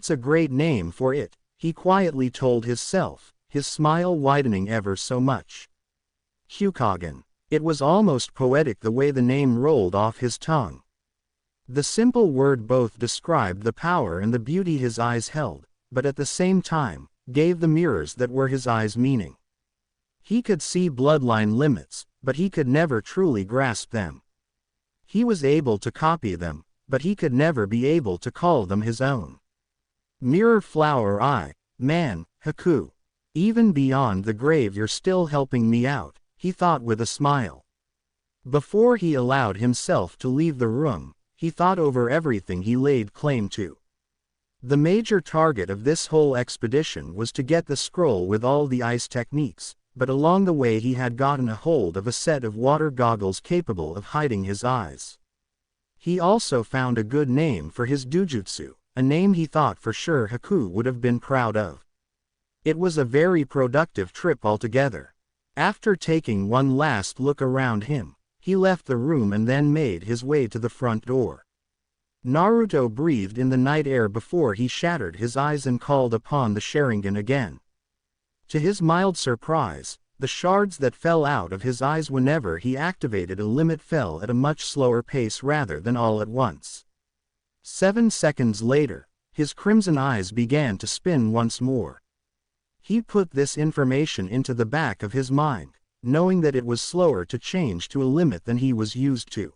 a great name for it," he quietly told himself, his smile widening ever so much. Hyukagen. It was almost poetic the way the name rolled off his tongue. The simple word both described the power and the beauty his eyes held, but at the same time, gave the mirrors that were his eyes meaning. He could see bloodline limits, but he could never truly grasp them. He was able to copy them, but he could never be able to call them his own. Mirror flower eye, man, Haku. Even beyond the grave you're still helping me out, he thought with a smile. Before he allowed himself to leave the room, he thought over everything he laid claim to. The major target of this whole expedition was to get the scroll with all the ice techniques, but along the way he had gotten a hold of a set of water goggles capable of hiding his eyes. He also found a good name for his Dojutsu, a name he thought for sure Haku would have been proud of. It was a very productive trip altogether. After taking one last look around him, he left the room and then made his way to the front door. Naruto breathed in the night air before he shuttered his eyes and called upon the Sharingan again. To his mild surprise, the shards that fell out of his eyes whenever he activated a limit fell at a much slower pace rather than all at once. 7 seconds later, his crimson eyes began to spin once more. He put this information into the back of his mind, knowing that it was slower to change to a limit than he was used to.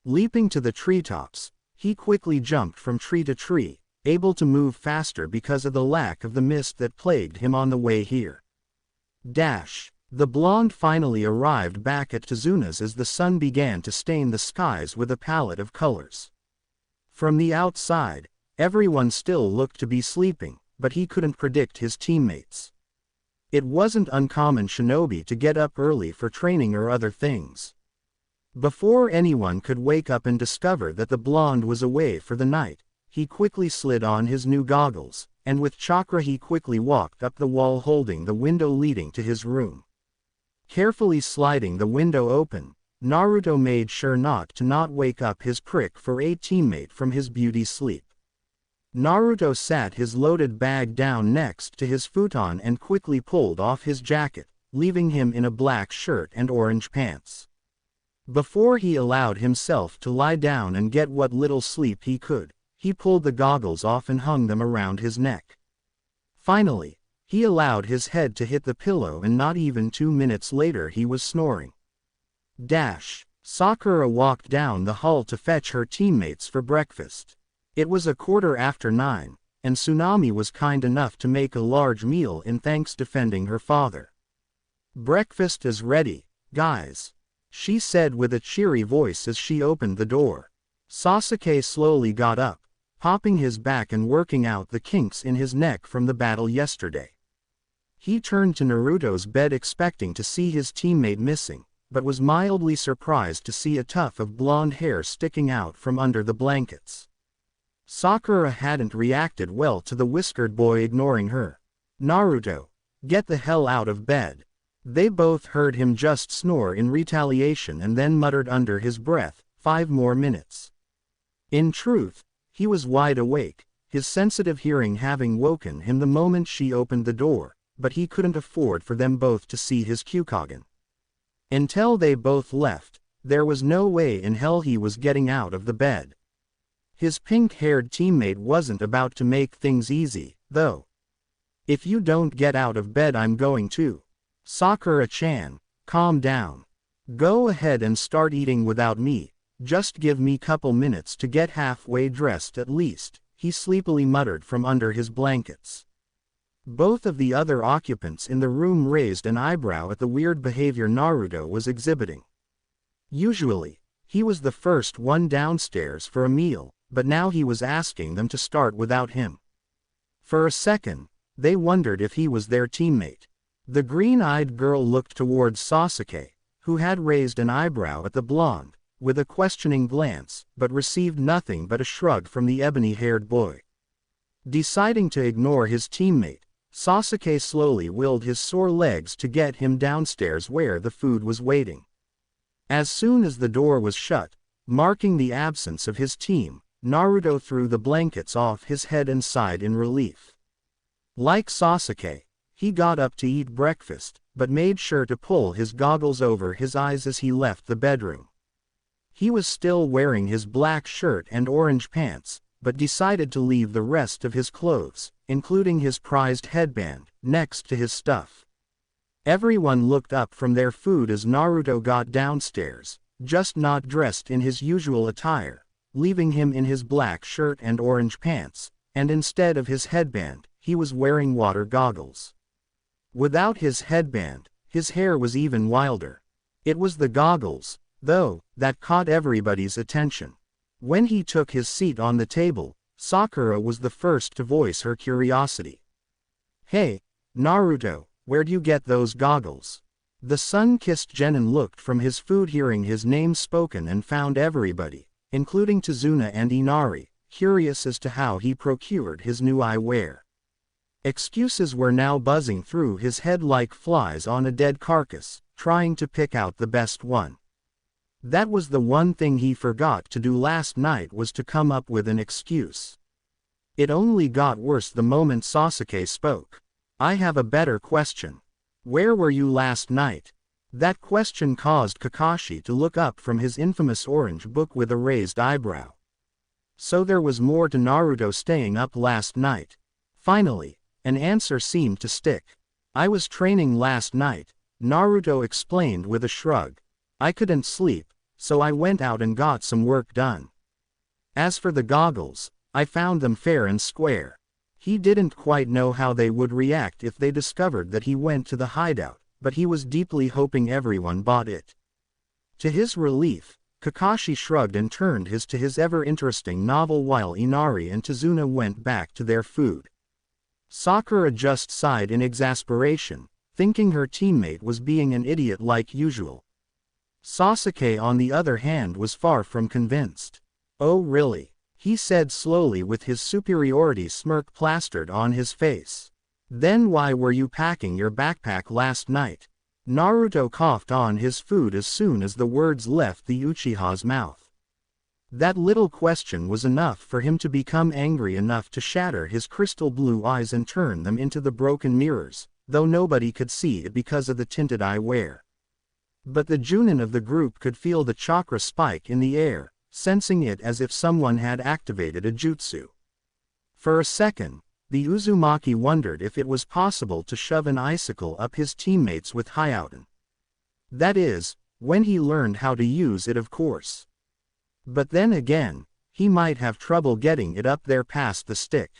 Leaping to the treetops, he quickly jumped from tree to tree, able to move faster because of the lack of the mist that plagued him on the way here. The blonde finally arrived back at Tazuna's as the sun began to stain the skies with a palette of colors. From the outside, everyone still looked to be sleeping, but he couldn't predict his teammates. It wasn't uncommon shinobi to get up early for training or other things. Before anyone could wake up and discover that the blonde was away for the night, he quickly slid on his new goggles, and with chakra he quickly walked up the wall holding the window leading to his room. Carefully sliding the window open, Naruto made sure not to wake up his prick for a teammate from his beauty sleep. Naruto sat his loaded bag down next to his futon and quickly pulled off his jacket, leaving him in a black shirt and orange pants. Before he allowed himself to lie down and get what little sleep he could, he pulled the goggles off and hung them around his neck. Finally, he allowed his head to hit the pillow and not even 2 minutes later he was snoring. Sakura walked down the hall to fetch her teammates for breakfast. It was 9:15, and Tsunami was kind enough to make a large meal in thanks defending her father. "Breakfast is ready, guys," she said with a cheery voice as she opened the door. Sasuke slowly got up, popping his back and working out the kinks in his neck from the battle yesterday. He turned to Naruto's bed expecting to see his teammate missing, but was mildly surprised to see a tuft of blonde hair sticking out from under the blankets. Sakura hadn't reacted well to the whiskered boy ignoring her. "Naruto, get the hell out of bed." They both heard him just snore in retaliation and then muttered under his breath, 5 more minutes. In truth, he was wide awake, his sensitive hearing having woken him the moment she opened the door, but he couldn't afford for them both to see his Kyukagen. Until they both left, There was no way in hell he was getting out of the bed. His pink-haired teammate wasn't about to make things easy, though. "If you don't get out of bed, I'm going to." "Sakura-chan, calm down. Go ahead and start eating without me. Just give me couple minutes to get halfway dressed at least," he sleepily muttered from under his blankets. Both of the other occupants in the room raised an eyebrow at the weird behavior Naruto was exhibiting. Usually, he was the first one downstairs for a meal, but now he was asking them to start without him. For a second, they wondered if he was their teammate. The green-eyed girl looked towards Sasuke, who had raised an eyebrow at the blonde, with a questioning glance, but received nothing but a shrug from the ebony-haired boy. Deciding to ignore his teammate, Sasuke slowly willed his sore legs to get him downstairs where the food was waiting. As soon as the door was shut, marking the absence of his team, Naruto threw the blankets off his head and sighed in relief. Like Sasuke, he got up to eat breakfast, but made sure to pull his goggles over his eyes as he left the bedroom. He was still wearing his black shirt and orange pants, but decided to leave the rest of his clothes, including his prized headband, next to his stuff. Everyone looked up from their food as Naruto got downstairs, just not dressed in his usual attire, leaving him in his black shirt and orange pants, and instead of his headband, he was wearing water goggles. Without his headband, his hair was even wilder. It was the goggles, though, that caught everybody's attention. When he took his seat on the table, Sakura was the first to voice her curiosity. "Hey, Naruto, where'd you get those goggles?" The sun-kissed genin looked from his food hearing his name spoken and found everybody, including Tazuna and Inari, curious as to how he procured his new eyewear. Excuses were now buzzing through his head like flies on a dead carcass, trying to pick out the best one. That was the one thing he forgot to do last night, was to come up with an excuse. It only got worse the moment Sasuke spoke. "I have a better question. Where were you last night?" That question caused Kakashi to look up from his infamous orange book with a raised eyebrow. So there was more to Naruto staying up last night. Finally, an answer seemed to stick. "I was training last night," Naruto explained with a shrug. "I couldn't sleep, so I went out and got some work done. As for the goggles, I found them fair and square." He didn't quite know how they would react if they discovered that he went to the hideout, but he was deeply hoping everyone bought it. To his relief, Kakashi shrugged and turned to his ever-interesting novel while Inari and Tazuna went back to their food. Sakura just sighed in exasperation, thinking her teammate was being an idiot like usual. Sasuke, on the other hand, was far from convinced. "Oh really?" he said slowly with his superiority smirk plastered on his face. "Then why were you packing your backpack last night?" Naruto coughed on his food as soon as the words left the Uchiha's mouth. That little question was enough for him to become angry enough to shatter his crystal blue eyes and turn them into the broken mirrors, though nobody could see it because of the tinted eyewear. But the Junin of the group could feel the chakra spike in the air, sensing it as if someone had activated a jutsu. For a second, the Uzumaki wondered if it was possible to shove an icicle up his teammates with Hyouten. That is, when he learned how to use it, of course. But then again, he might have trouble getting it up there past the stick.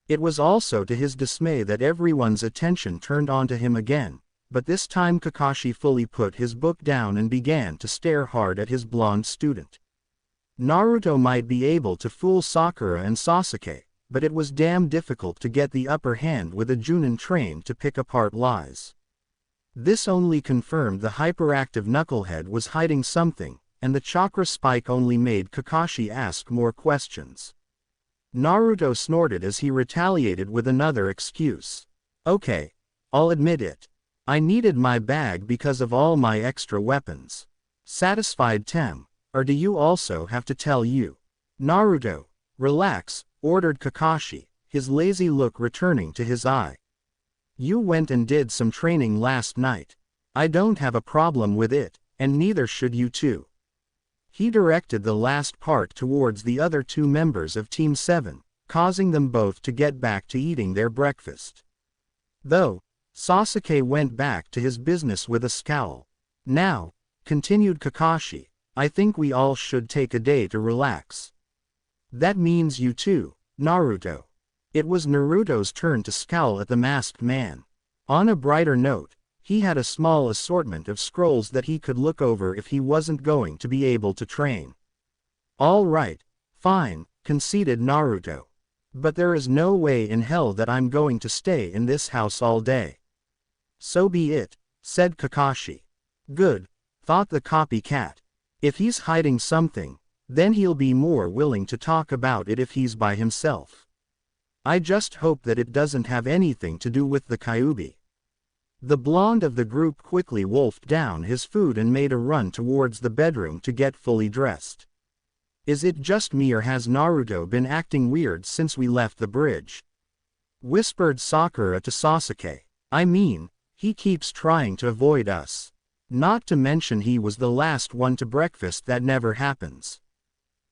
It was also to his dismay that everyone's attention turned onto him again, but this time Kakashi fully put his book down and began to stare hard at his blonde student. Naruto might be able to fool Sakura and Sasuke, but it was damn difficult to get the upper hand with a Junin trained to pick apart lies. This only confirmed the hyperactive knucklehead was hiding something, and the chakra spike only made Kakashi ask more questions. Naruto snorted as he retaliated with another excuse. "Okay, I'll admit it. I needed my bag because of all my extra weapons." Satisfied Tem, "Or do you also have to tell you?" "Naruto, relax," ordered Kakashi, his lazy look returning to his eye. "You went and did some training last night. I don't have a problem with it," and neither should you too. He directed the last part towards the other two members of Team 7, causing them both to get back to eating their breakfast. Though, Sasuke went back to his business with a scowl. Now, continued Kakashi, I think we all should take a day to relax. That means you too, Naruto. It was Naruto's turn to scowl at the masked man. On a brighter note, he had a small assortment of scrolls that he could look over if he wasn't going to be able to train. All right, fine, conceded Naruto. But there is no way in hell that I'm going to stay in this house all day. So be it, said Kakashi. Good, thought the copycat. If he's hiding something, then he'll be more willing to talk about it if he's by himself. I just hope that it doesn't have anything to do with the Kyuubi. The blonde of the group quickly wolfed down his food and made a run towards the bedroom to get fully dressed. Is it just me or has Naruto been acting weird since we left the bridge? Whispered Sakura to Sasuke. I mean, he keeps trying to avoid us. Not to mention he was the last one to breakfast. That never happens.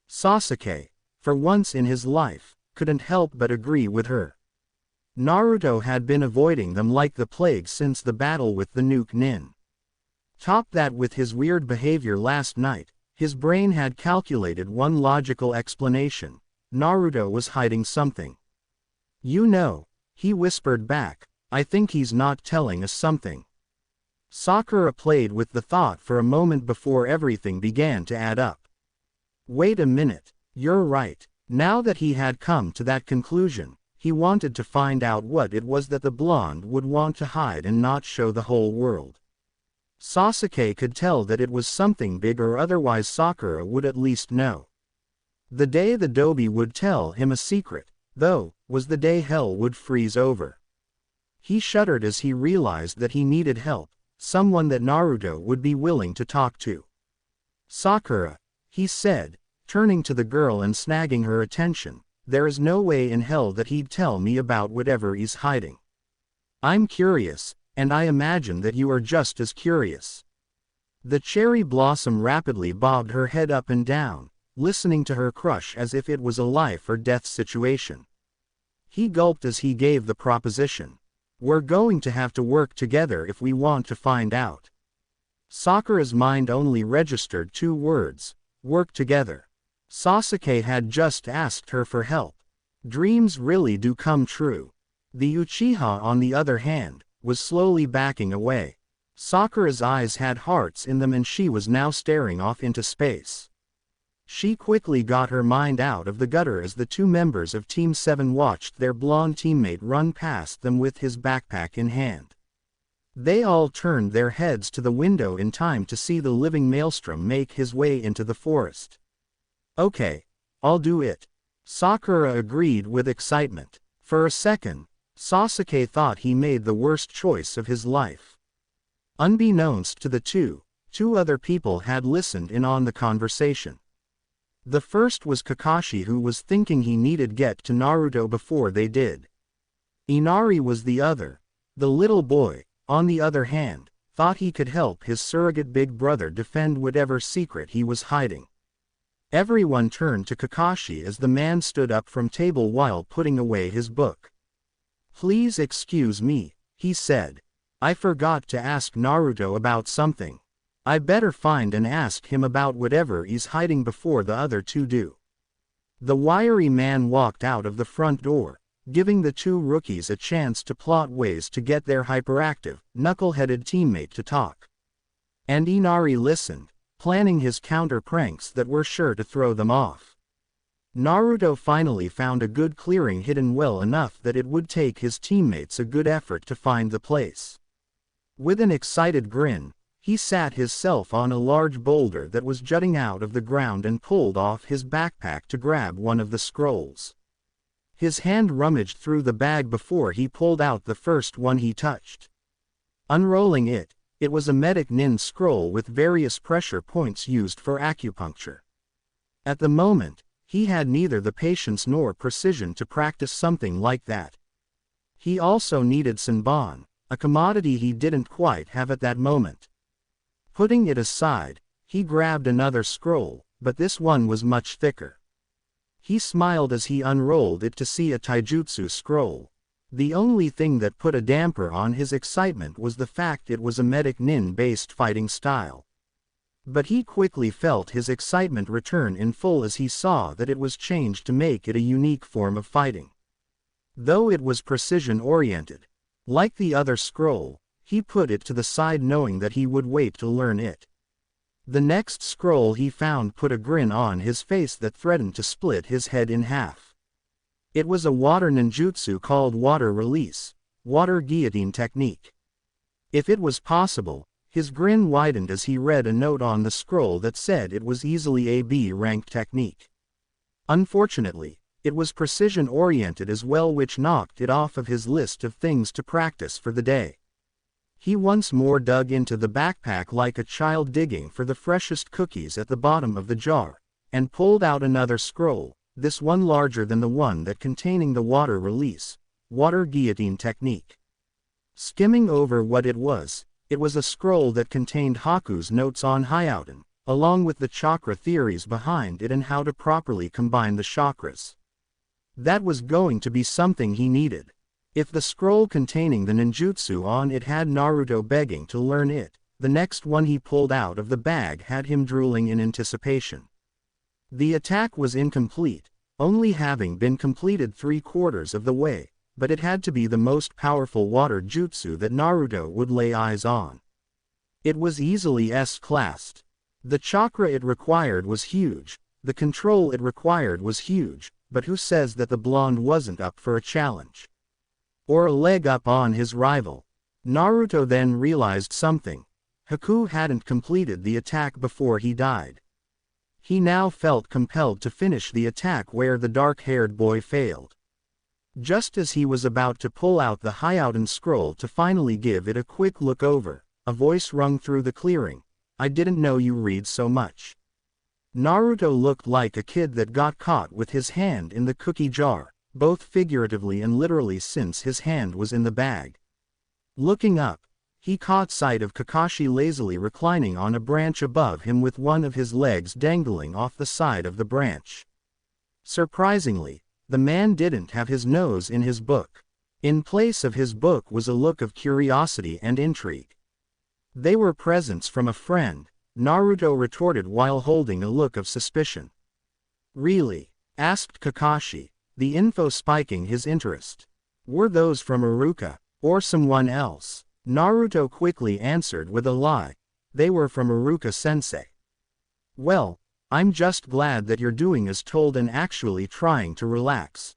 Sasuke, for once in his life, couldn't help but agree with her. Naruto had been avoiding them like the plague since the battle with the Nuke Nin. Top that with his weird behavior last night, his brain had calculated one logical explanation. Naruto was hiding something. You know, he whispered back, I think he's not telling us something. Sakura played with the thought for a moment before everything began to add up. Wait a minute, you're right. Now that he had come to that conclusion, he wanted to find out what it was that the blonde would want to hide and not show the whole world. Sasuke could tell that it was something big, or otherwise Sakura would at least know. The day the Dobi would tell him a secret, though, was the day hell would freeze over. He shuddered as he realized that he needed help, someone that Naruto would be willing to talk to. Sakura, he said, turning to the girl and snagging her attention, there is no way in hell that he'd tell me about whatever he's hiding. I'm curious, and I imagine that you are just as curious. The cherry blossom rapidly bobbed her head up and down, listening to her crush as if it was a life or death situation. He gulped as he gave the proposition. We're going to have to work together if we want to find out. Sakura's mind only registered two words, work together. Sasuke had just asked her for help. Dreams really do come true. The Uchiha, on the other hand, was slowly backing away. Sakura's eyes had hearts in them and she was now staring off into space. She quickly got her mind out of the gutter as the two members of Team 7 watched their blonde teammate run past them with his backpack in hand. They all turned their heads to the window in time to see the living maelstrom make his way into the forest. Okay, I'll do it. Sakura agreed with excitement. For a second, Sasuke thought he made the worst choice of his life. Unbeknownst to the two other people had listened in on the conversation. The first was Kakashi, who was thinking he needed get to Naruto before they did. Inari was the other. The little boy, on the other hand, thought he could help his surrogate big brother defend whatever secret he was hiding. Everyone turned to Kakashi as the man stood up from table while putting away his book. Please excuse me, he said. I forgot to ask Naruto about something. I better find and ask him about whatever he's hiding before the other two do. The wiry man walked out of the front door, giving the two rookies a chance to plot ways to get their hyperactive, knuckle-headed teammate to talk. And Inari listened, planning his counter pranks that were sure to throw them off. Naruto finally found a good clearing hidden well enough that it would take his teammates a good effort to find the place. With an excited grin, he sat himself on a large boulder that was jutting out of the ground and pulled off his backpack to grab one of the scrolls. His hand rummaged through the bag before he pulled out the first one he touched. Unrolling it, it was a medic nin scroll with various pressure points used for acupuncture. At the moment, he had neither the patience nor precision to practice something like that. He also needed Senbon, a commodity he didn't quite have at that moment. Putting it aside, he grabbed another scroll, but this one was much thicker. He smiled as he unrolled it to see a taijutsu scroll. The only thing that put a damper on his excitement was the fact it was a medic nin-based fighting style. But he quickly felt his excitement return in full as he saw that it was changed to make it a unique form of fighting. Though it was precision-oriented, like the other scroll, he put it to the side knowing that he would wait to learn it. The next scroll he found put a grin on his face that threatened to split his head in half. It was a water ninjutsu called water release, water guillotine technique. If it was possible, his grin widened as he read a note on the scroll that said it was easily a B-rank technique. Unfortunately, it was precision-oriented as well, which knocked it off of his list of things to practice for the day. He once more dug into the backpack like a child digging for the freshest cookies at the bottom of the jar, and pulled out another scroll, this one larger than the one that containing the water release, water guillotine technique. Skimming over what it was a scroll that contained Haku's notes on Hyouten, along with the chakra theories behind it and how to properly combine the chakras. That was going to be something he needed. If the scroll containing the ninjutsu on it had Naruto begging to learn it, the next one he pulled out of the bag had him drooling in anticipation. The attack was incomplete, only having been completed 3/4 of the way, but it had to be the most powerful water jutsu that Naruto would lay eyes on. It was easily S-classed. The chakra it required was huge, the control it required was huge, but who says that the blonde wasn't up for a challenge? Or a leg up on his rival? Naruto then realized something. Haku hadn't completed the attack before he died. He now felt compelled to finish the attack where the dark-haired boy failed. Just as he was about to pull out the Hyouten scroll to finally give it a quick look over, a voice rung through the clearing. "I didn't know you read so much." Naruto looked like a kid that got caught with his hand in the cookie jar, both figuratively and literally since his hand was in the bag. Looking up, he caught sight of Kakashi lazily reclining on a branch above him with one of his legs dangling off the side of the branch. Surprisingly, the man didn't have his nose in his book. In place of his book was a look of curiosity and intrigue. "They were presents from a friend," Naruto retorted while holding a look of suspicion. "Really?" asked Kakashi, the info spiking his interest. "Were those from Iruka, or someone else?" Naruto quickly answered with a lie. "They were from Iruka-sensei." "Well, I'm just glad that you're doing as told and actually trying to relax."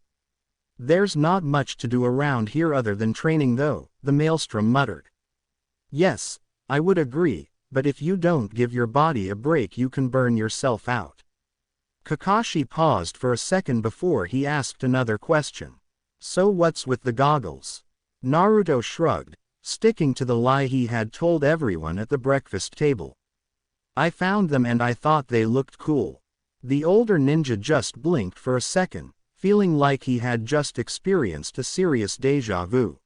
"There's not much to do around here other than training though," the maelstrom muttered. "Yes, I would agree, but if you don't give your body a break you can burn yourself out." Kakashi paused for a second before he asked another question. "So what's with the goggles?" Naruto shrugged, sticking to the lie he had told everyone at the breakfast table. "I found them and I thought they looked cool." The older ninja just blinked for a second, feeling like he had just experienced a serious déjà vu.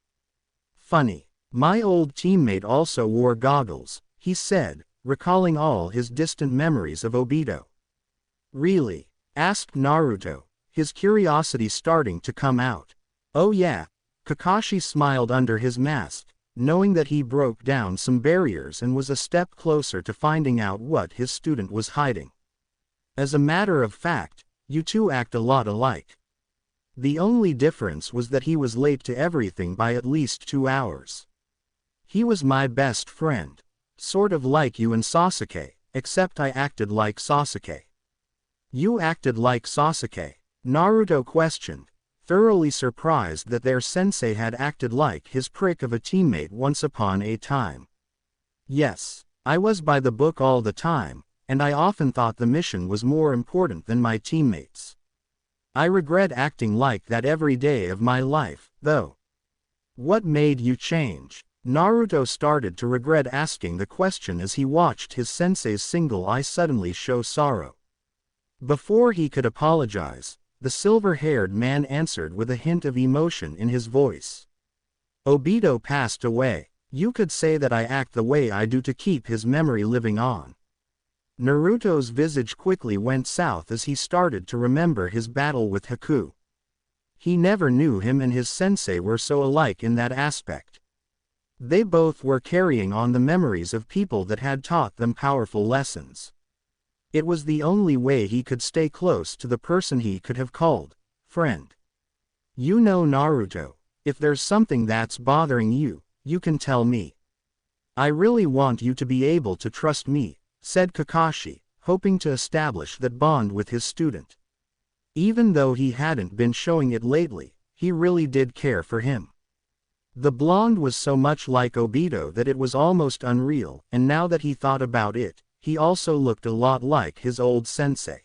"Funny. My old teammate also wore goggles," he said, recalling all his distant memories of Obito. "Really?" asked Naruto, his curiosity starting to come out. "Oh yeah." Kakashi smiled under his mask, knowing that he broke down some barriers and was a step closer to finding out what his student was hiding. "As a matter of fact, you two act a lot alike." The only difference was that he was late to everything by at least 2 hours. "He was my best friend. Sort of like you and Sasuke, except I acted like Sasuke." "You acted like Sasuke?" Naruto questioned, thoroughly surprised that their sensei had acted like his prick of a teammate once upon a time. "Yes, I was by the book all the time, and I often thought the mission was more important than my teammates. I regret acting like that every day of my life, though." "What made you change?" Naruto started to regret asking the question as he watched his sensei's single eye suddenly show sorrow. Before he could apologize, the silver-haired man answered with a hint of emotion in his voice. "Obito passed away. You could say that I act the way I do to keep his memory living on. Naruto's visage quickly went south as he started to remember his battle with Haku. He never knew him and his sensei were so alike in that aspect. They both were carrying on the memories of people that had taught them powerful lessons. It was the only way he could stay close to the person he could have called friend. You know, Naruto, if there's something that's bothering you, you can tell me. I really want you to be able to trust me, said Kakashi, hoping to establish that bond with his student. Even though he hadn't been showing it lately, he really did care for him. The blonde was so much like Obito that it was almost unreal, and now that he thought about it, he also looked a lot like his old sensei.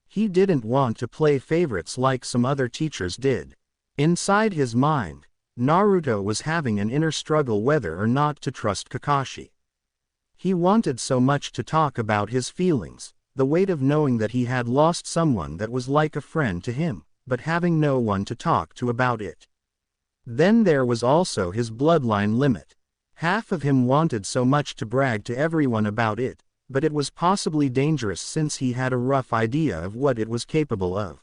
He didn't want to play favorites like some other teachers did. Inside his mind, Naruto was having an inner struggle whether or not to trust Kakashi. He wanted so much to talk about his feelings, the weight of knowing that he had lost someone that was like a friend to him, but having no one to talk to about it. Then there was also his bloodline limit. Half of him wanted so much to brag to everyone about it, but it was possibly dangerous since he had a rough idea of what it was capable of.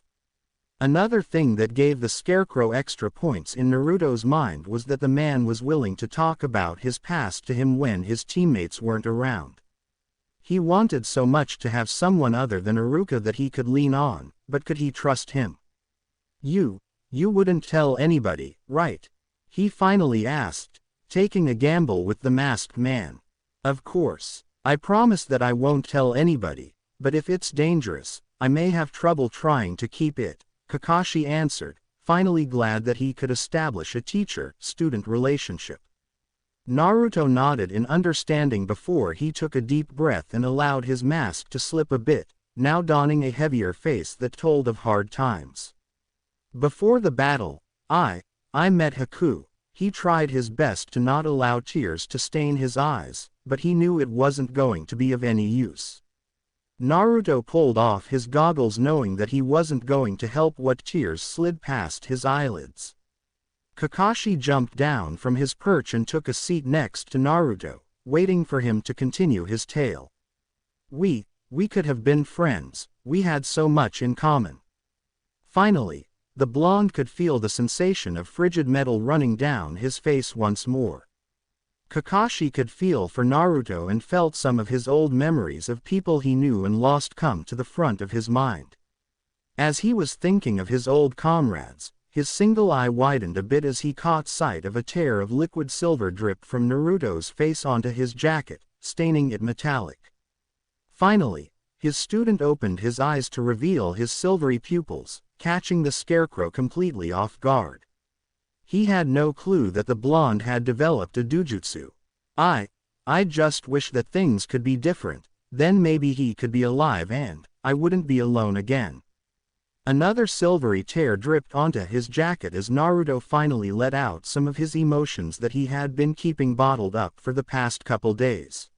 Another thing that gave the Scarecrow extra points in Naruto's mind was that the man was willing to talk about his past to him when his teammates weren't around. He wanted so much to have someone other than Iruka that he could lean on, but could he trust him? You wouldn't tell anybody, right? He finally asked, taking a gamble with the masked man. Of course, I promise that I won't tell anybody, but if it's dangerous, I may have trouble trying to keep it, Kakashi answered, finally glad that he could establish a teacher-student relationship. Naruto nodded in understanding before he took a deep breath and allowed his mask to slip a bit, now donning a heavier face that told of hard times. Before the battle, I met Haku. He tried his best to not allow tears to stain his eyes, but he knew it wasn't going to be of any use. Naruto pulled off his goggles knowing that he wasn't going to help what tears slid past his eyelids. Kakashi jumped down from his perch and took a seat next to Naruto, waiting for him to continue his tale. We could have been friends, we had so much in common. Finally, the blonde could feel the sensation of frigid metal running down his face once more. Kakashi could feel for Naruto and felt some of his old memories of people he knew and lost come to the front of his mind. As he was thinking of his old comrades, his single eye widened a bit as he caught sight of a tear of liquid silver drip from Naruto's face onto his jacket, staining it metallic. Finally, his student opened his eyes to reveal his silvery pupils, catching the Scarecrow completely off guard. He had no clue that the blonde had developed a Dojutsu. I just wish that things could be different, then maybe he could be alive and I wouldn't be alone again. Another silvery tear dripped onto his jacket as Naruto finally let out some of his emotions that he had been keeping bottled up for the past couple days.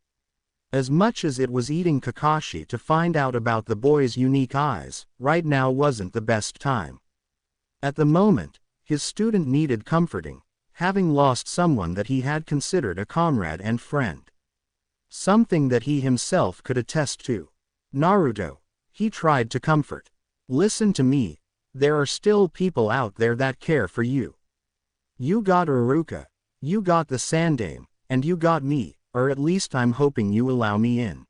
As much as it was eating Kakashi to find out about the boy's unique eyes, right now wasn't the best time. At the moment, his student needed comforting, having lost someone that he had considered a comrade and friend. Something that he himself could attest to. Naruto, he tried to comfort. Listen to me, there are still people out there that care for you. You got Iruka, you got the Sandaime, and you got me. Or at least I'm hoping you allow me in.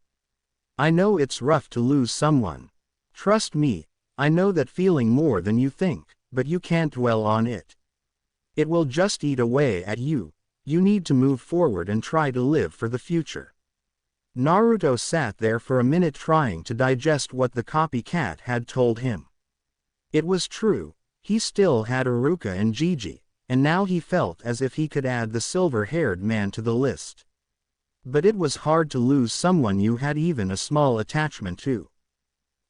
I know it's rough to lose someone. Trust me, I know that feeling more than you think, but you can't dwell on it. It will just eat away at you. You need to move forward and try to live for the future. Naruto sat there for a minute trying to digest what the copycat had told him. It was true, he still had Iruka and Gigi, and now he felt as if he could add the silver-haired man to the list. But it was hard to lose someone you had even a small attachment to.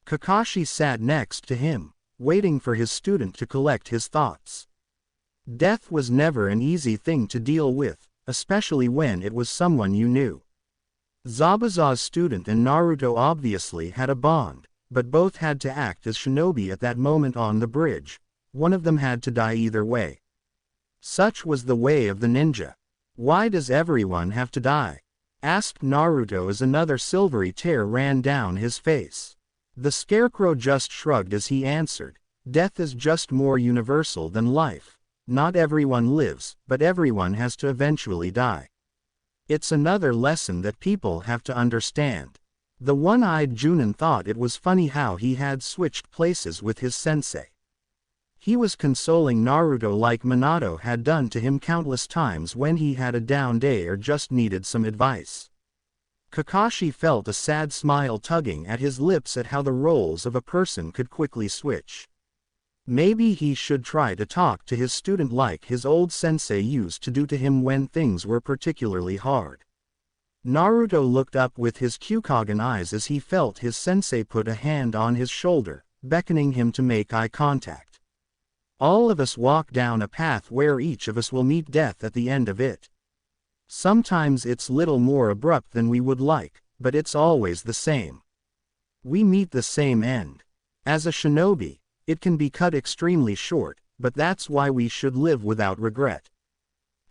Kakashi sat next to him, waiting for his student to collect his thoughts. Death was never an easy thing to deal with, especially when it was someone you knew. Zabuza's student and Naruto obviously had a bond, but both had to act as shinobi at that moment on the bridge. One of them had to die either way. Such was the way of the ninja. Why does everyone have to die? Asked Naruto as another silvery tear ran down his face. The scarecrow just shrugged as he answered, death is just more universal than life. Not everyone lives, but everyone has to eventually die. It's another lesson that people have to understand. The one-eyed Junin thought it was funny how he had switched places with his sensei. He was consoling Naruto like Minato had done to him countless times when he had a down day or just needed some advice. Kakashi felt a sad smile tugging at his lips at how the roles of a person could quickly switch. Maybe he should try to talk to his student like his old sensei used to do to him when things were particularly hard. Naruto looked up with his Kyukagen eyes as he felt his sensei put a hand on his shoulder, beckoning him to make eye contact. All of us walk down a path where each of us will meet death at the end of it. Sometimes it's little more abrupt than we would like, but it's always the same. We meet the same end. As a shinobi, it can be cut extremely short, but that's why we should live without regret.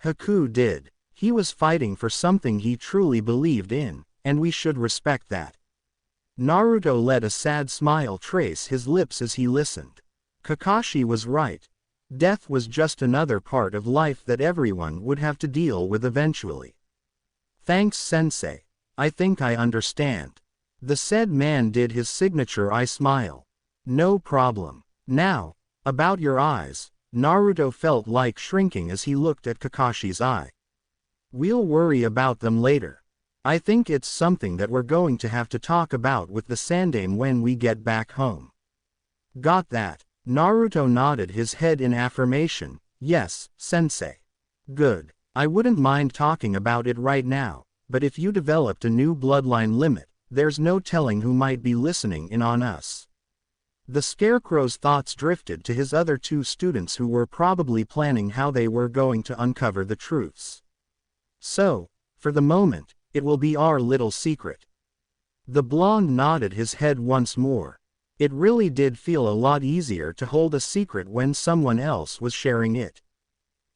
Haku did. He was fighting for something he truly believed in, and we should respect that. Naruto let a sad smile trace his lips as he listened. Kakashi was right. Death was just another part of life that everyone would have to deal with eventually. Thanks, sensei. I think I understand. The said man did his signature eye smile. No problem. Now, about your eyes. Naruto felt like shrinking as he looked at Kakashi's eye. We'll worry about them later. I think it's something that we're going to have to talk about with the Sandaime when we get back home. Got that? Naruto nodded his head in affirmation. Yes, sensei. Good. I wouldn't mind talking about it right now, but if you developed a new bloodline limit, there's no telling who might be listening in on us. The Scarecrow's thoughts drifted to his other two students who were probably planning how they were going to uncover the truths. So, for the moment, it will be our little secret. The blonde nodded his head once more. It really did feel a lot easier to hold a secret when someone else was sharing it.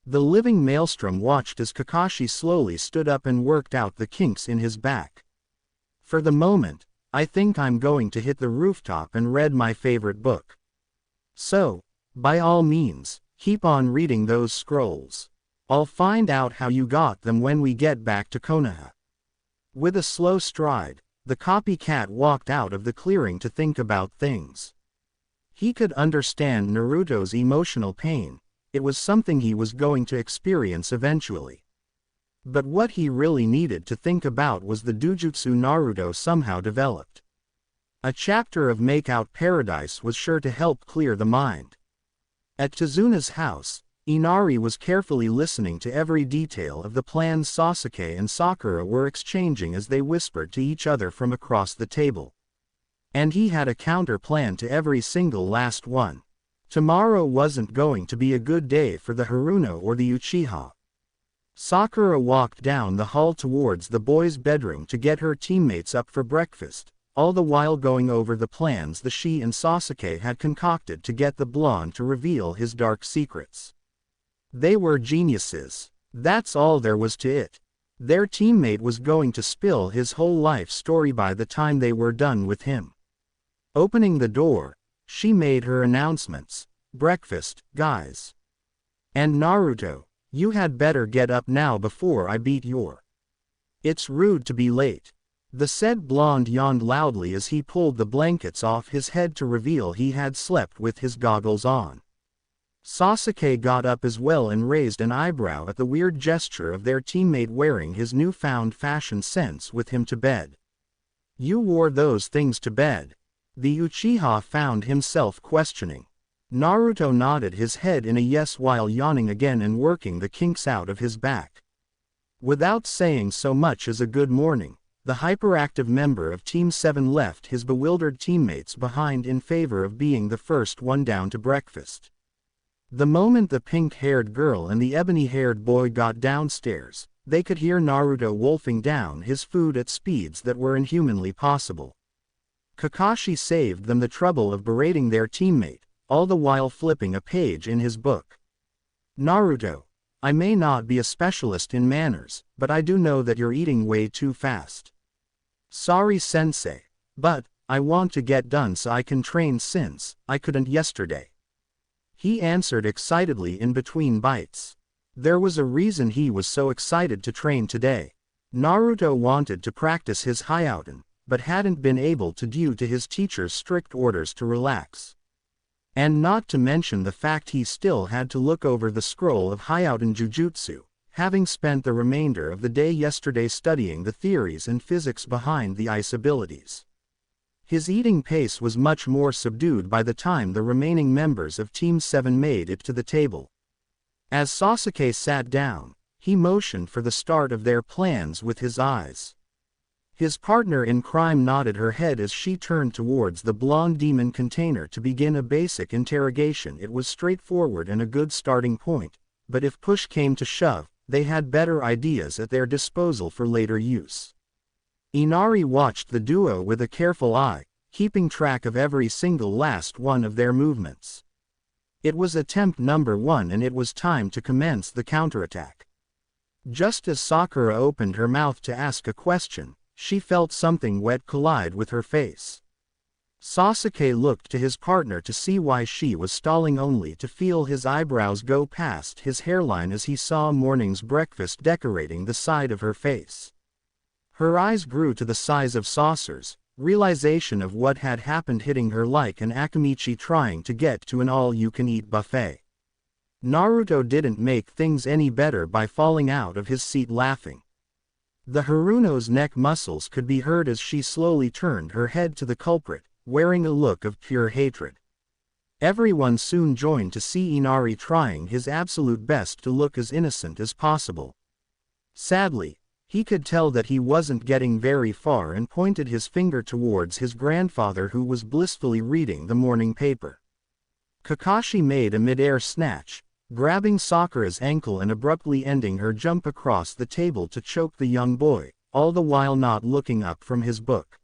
The living maelstrom watched as Kakashi slowly stood up and worked out the kinks in his back. For the moment, I think I'm going to hit the rooftop and read my favorite book. So, by all means, keep on reading those scrolls. I'll find out how you got them when we get back to Konoha. With a slow stride, the copycat walked out of the clearing to think about things. He could understand Naruto's emotional pain. It was something he was going to experience eventually. But what he really needed to think about was the Dojutsu Naruto somehow developed. A chapter of Makeout Paradise was sure to help clear the mind. At Tezuna's house, Inari was carefully listening to every detail of the plans Sasuke and Sakura were exchanging as they whispered to each other from across the table. And he had a counter plan to every single last one. Tomorrow wasn't going to be a good day for the Haruno or the Uchiha. Sakura walked down the hall towards the boys' bedroom to get her teammates up for breakfast, all the while going over the plans that she and Sasuke had concocted to get the blonde to reveal his dark secrets. They were geniuses. That's all there was to it. Their teammate was going to spill his whole life story by the time they were done with him. Opening the door, she made her announcements. Breakfast, guys. And Naruto, you had better get up now before I beat your. It's rude to be late. The said blonde yawned loudly as he pulled the blankets off his head to reveal he had slept with his goggles on. Sasuke got up as well and raised an eyebrow at the weird gesture of their teammate wearing his newfound fashion sense with him to bed. You wore those things to bed? The Uchiha found himself questioning. Naruto nodded his head in a yes while yawning again and working the kinks out of his back. Without saying so much as a good morning, the hyperactive member of Team 7 left his bewildered teammates behind in favor of being the first one down to breakfast. The moment the pink-haired girl and the ebony-haired boy got downstairs, they could hear Naruto wolfing down his food at speeds that were inhumanly possible. Kakashi saved them the trouble of berating their teammate, all the while flipping a page in his book. Naruto, I may not be a specialist in manners, but I do know that you're eating way too fast. Sorry sensei, but I want to get done so I can train since I couldn't yesterday. He answered excitedly in between bites. There was a reason he was so excited to train today. Naruto wanted to practice his Hyouten, but hadn't been able to due to his teacher's strict orders to relax. And not to mention the fact he still had to look over the scroll of Hyouten Jujutsu, having spent the remainder of the day yesterday studying the theories and physics behind the ice abilities. His eating pace was much more subdued by the time the remaining members of Team 7 made it to the table. As Sasuke sat down, he motioned for the start of their plans with his eyes. His partner in crime nodded her head as she turned towards the blonde demon container to begin a basic interrogation. It was straightforward and a good starting point, but if push came to shove, they had better ideas at their disposal for later use. Inari watched the duo with a careful eye, keeping track of every single last one of their movements. It was attempt number 1 and it was time to commence the counterattack. Just as Sakura opened her mouth to ask a question, she felt something wet collide with her face. Sasuke looked to his partner to see why she was stalling, only to feel his eyebrows go past his hairline as he saw morning's breakfast decorating the side of her face. Her eyes grew to the size of saucers, realization of what had happened hitting her like an Akamichi trying to get to an all-you-can-eat buffet. Naruto didn't make things any better by falling out of his seat laughing. The Haruno's neck muscles could be heard as she slowly turned her head to the culprit, wearing a look of pure hatred. Everyone soon joined to see Inari trying his absolute best to look as innocent as possible. Sadly, he could tell that he wasn't getting very far and pointed his finger towards his grandfather, who was blissfully reading the morning paper. Kakashi made a mid-air snatch, grabbing Sakura's ankle and abruptly ending her jump across the table to choke the young boy, all the while not looking up from his book.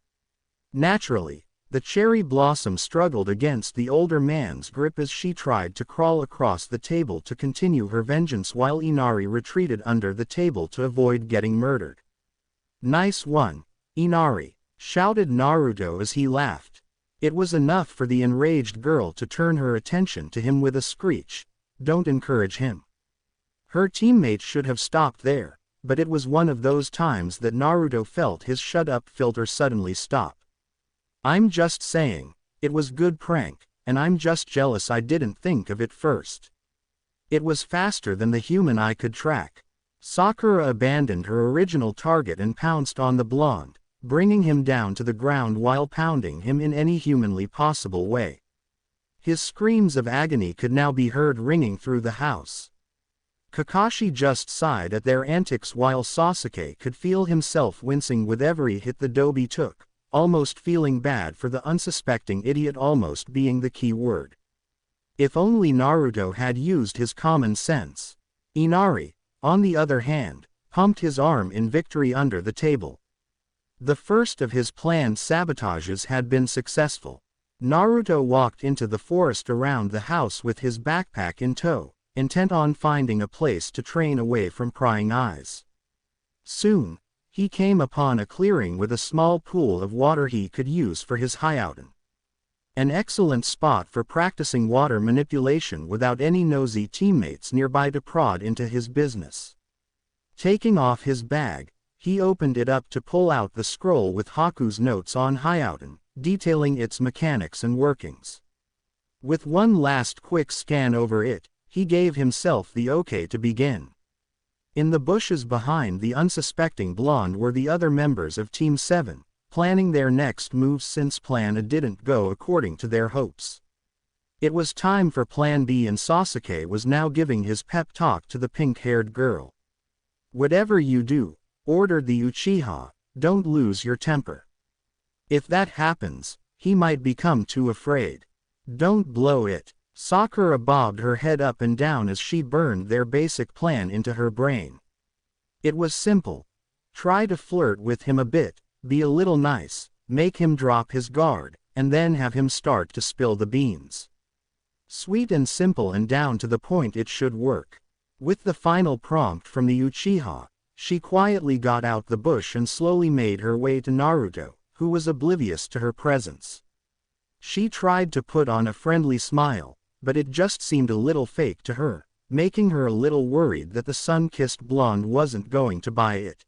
Naturally, the cherry blossom struggled against the older man's grip as she tried to crawl across the table to continue her vengeance while Inari retreated under the table to avoid getting murdered. "Nice one, Inari," shouted Naruto as he laughed. It was enough for the enraged girl to turn her attention to him with a screech. "Don't encourage him." Her teammates should have stopped there, but it was one of those times that Naruto felt his shut-up filter suddenly stop. "I'm just saying, it was good prank, and I'm just jealous I didn't think of it first. It was faster than the human eye could track." Sakura abandoned her original target and pounced on the blonde, bringing him down to the ground while pounding him in any humanly possible way. His screams of agony could now be heard ringing through the house. Kakashi just sighed at their antics while Sasuke could feel himself wincing with every hit the dobe took, almost feeling bad for the unsuspecting idiot, almost being the key word. If only Naruto had used his common sense. Inari, on the other hand, pumped his arm in victory under the table. The first of his planned sabotages had been successful. Naruto walked into the forest around the house with his backpack in tow, intent on finding a place to train away from prying eyes. Soon, he came upon a clearing with a small pool of water he could use for his Hyouten. An excellent spot for practicing water manipulation without any nosy teammates nearby to prod into his business. Taking off his bag, he opened it up to pull out the scroll with Haku's notes on Hyouten, detailing its mechanics and workings. With one last quick scan over it, he gave himself the okay to begin. In the bushes behind the unsuspecting blonde were the other members of Team 7, planning their next moves since Plan A didn't go according to their hopes. It was time for Plan B, and Sasuke was now giving his pep talk to the pink-haired girl. "Whatever you do," ordered the Uchiha, "don't lose your temper. If that happens, he might become too afraid. Don't blow it." Sakura bobbed her head up and down as she burned their basic plan into her brain. It was simple. Try to flirt with him a bit, be a little nice, make him drop his guard, and then have him start to spill the beans. Sweet and simple and down to the point, it should work. With the final prompt from the Uchiha, she quietly got out the bush and slowly made her way to Naruto, who was oblivious to her presence. She tried to put on a friendly smile, but it just seemed a little fake to her, making her a little worried that the sun-kissed blonde wasn't going to buy it.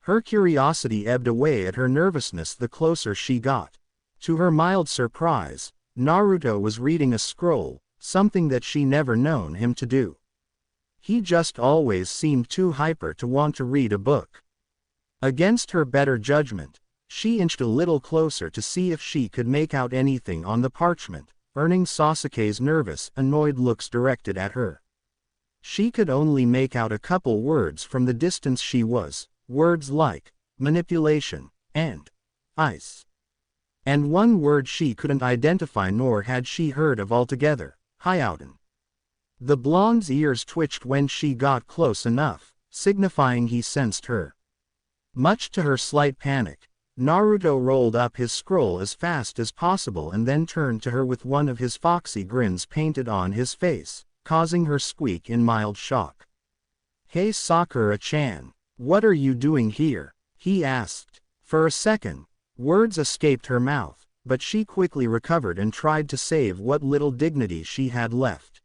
Her curiosity ebbed away at her nervousness the closer she got. To her mild surprise, Naruto was reading a scroll, something that she never known him to do. He just always seemed too hyper to want to read a book. Against her better judgment, she inched a little closer to see if she could make out anything on the parchment, earning Sasuke's nervous, annoyed looks directed at her. She could only make out a couple words from the distance she was, words like manipulation and ice. And one word she couldn't identify nor had she heard of altogether, Hyouten. The blonde's ears twitched when she got close enough, signifying he sensed her. Much to her slight panic, Naruto rolled up his scroll as fast as possible and then turned to her with one of his foxy grins painted on his face, causing her squeak in mild shock. "Hey Sakura-chan, what are you doing here?" he asked. For a second, words escaped her mouth, but she quickly recovered and tried to save what little dignity she had left.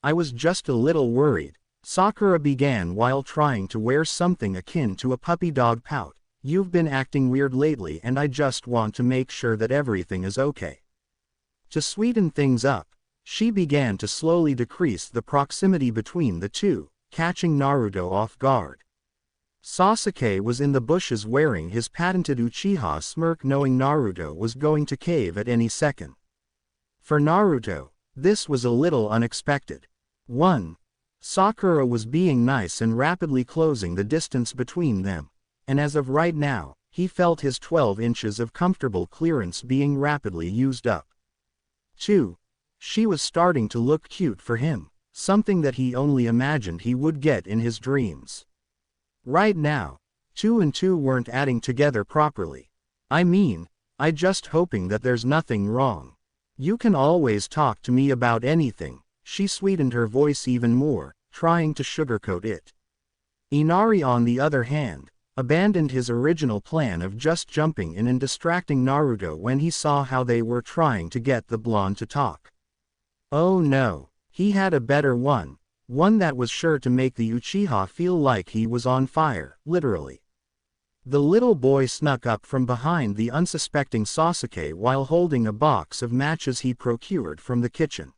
I was just a little worried," Sakura began while trying to wear something akin to a puppy dog pout. "You've been acting weird lately and I just want to make sure that everything is okay." To sweeten things up, she began to slowly decrease the proximity between the two, catching Naruto off guard. Sasuke was in the bushes wearing his patented Uchiha smirk, knowing Naruto was going to cave at any second. For Naruto, this was a little unexpected. 1. Sakura was being nice and rapidly closing the distance between them, and as of right now, he felt his 12 inches of comfortable clearance being rapidly used up. 2. She was starting to look cute for him, something that he only imagined he would get in his dreams. Right now, 2 and 2 weren't adding together properly. I just hoping that there's nothing wrong. You can always talk to me about anything, she sweetened her voice even more, trying to sugarcoat it. Inari, on the other hand, abandoned his original plan of just jumping in and distracting Naruto when he saw how they were trying to get the blonde to talk. Oh no, he had a better one that was sure to make the Uchiha feel like he was on fire, literally. The little boy snuck up from behind the unsuspecting Sasuke while holding a box of matches he procured from the kitchen.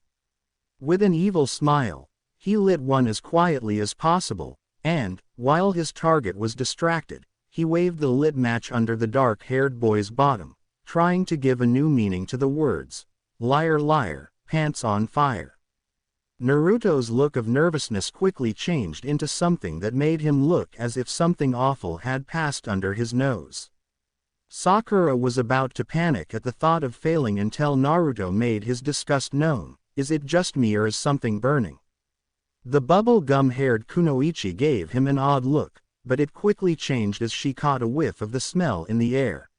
With an evil smile, he lit one as quietly as possible, and, while his target was distracted, he waved the lit match under the dark-haired boy's bottom, trying to give a new meaning to the words, "Liar, liar, pants on fire." Naruto's look of nervousness quickly changed into something that made him look as if something awful had passed under his nose. Sakura was about to panic at the thought of failing until Naruto made his disgust known. "Is it just me or is something burning?" The bubble-gum-haired Kunoichi gave him an odd look, but it quickly changed as she caught a whiff of the smell in the air.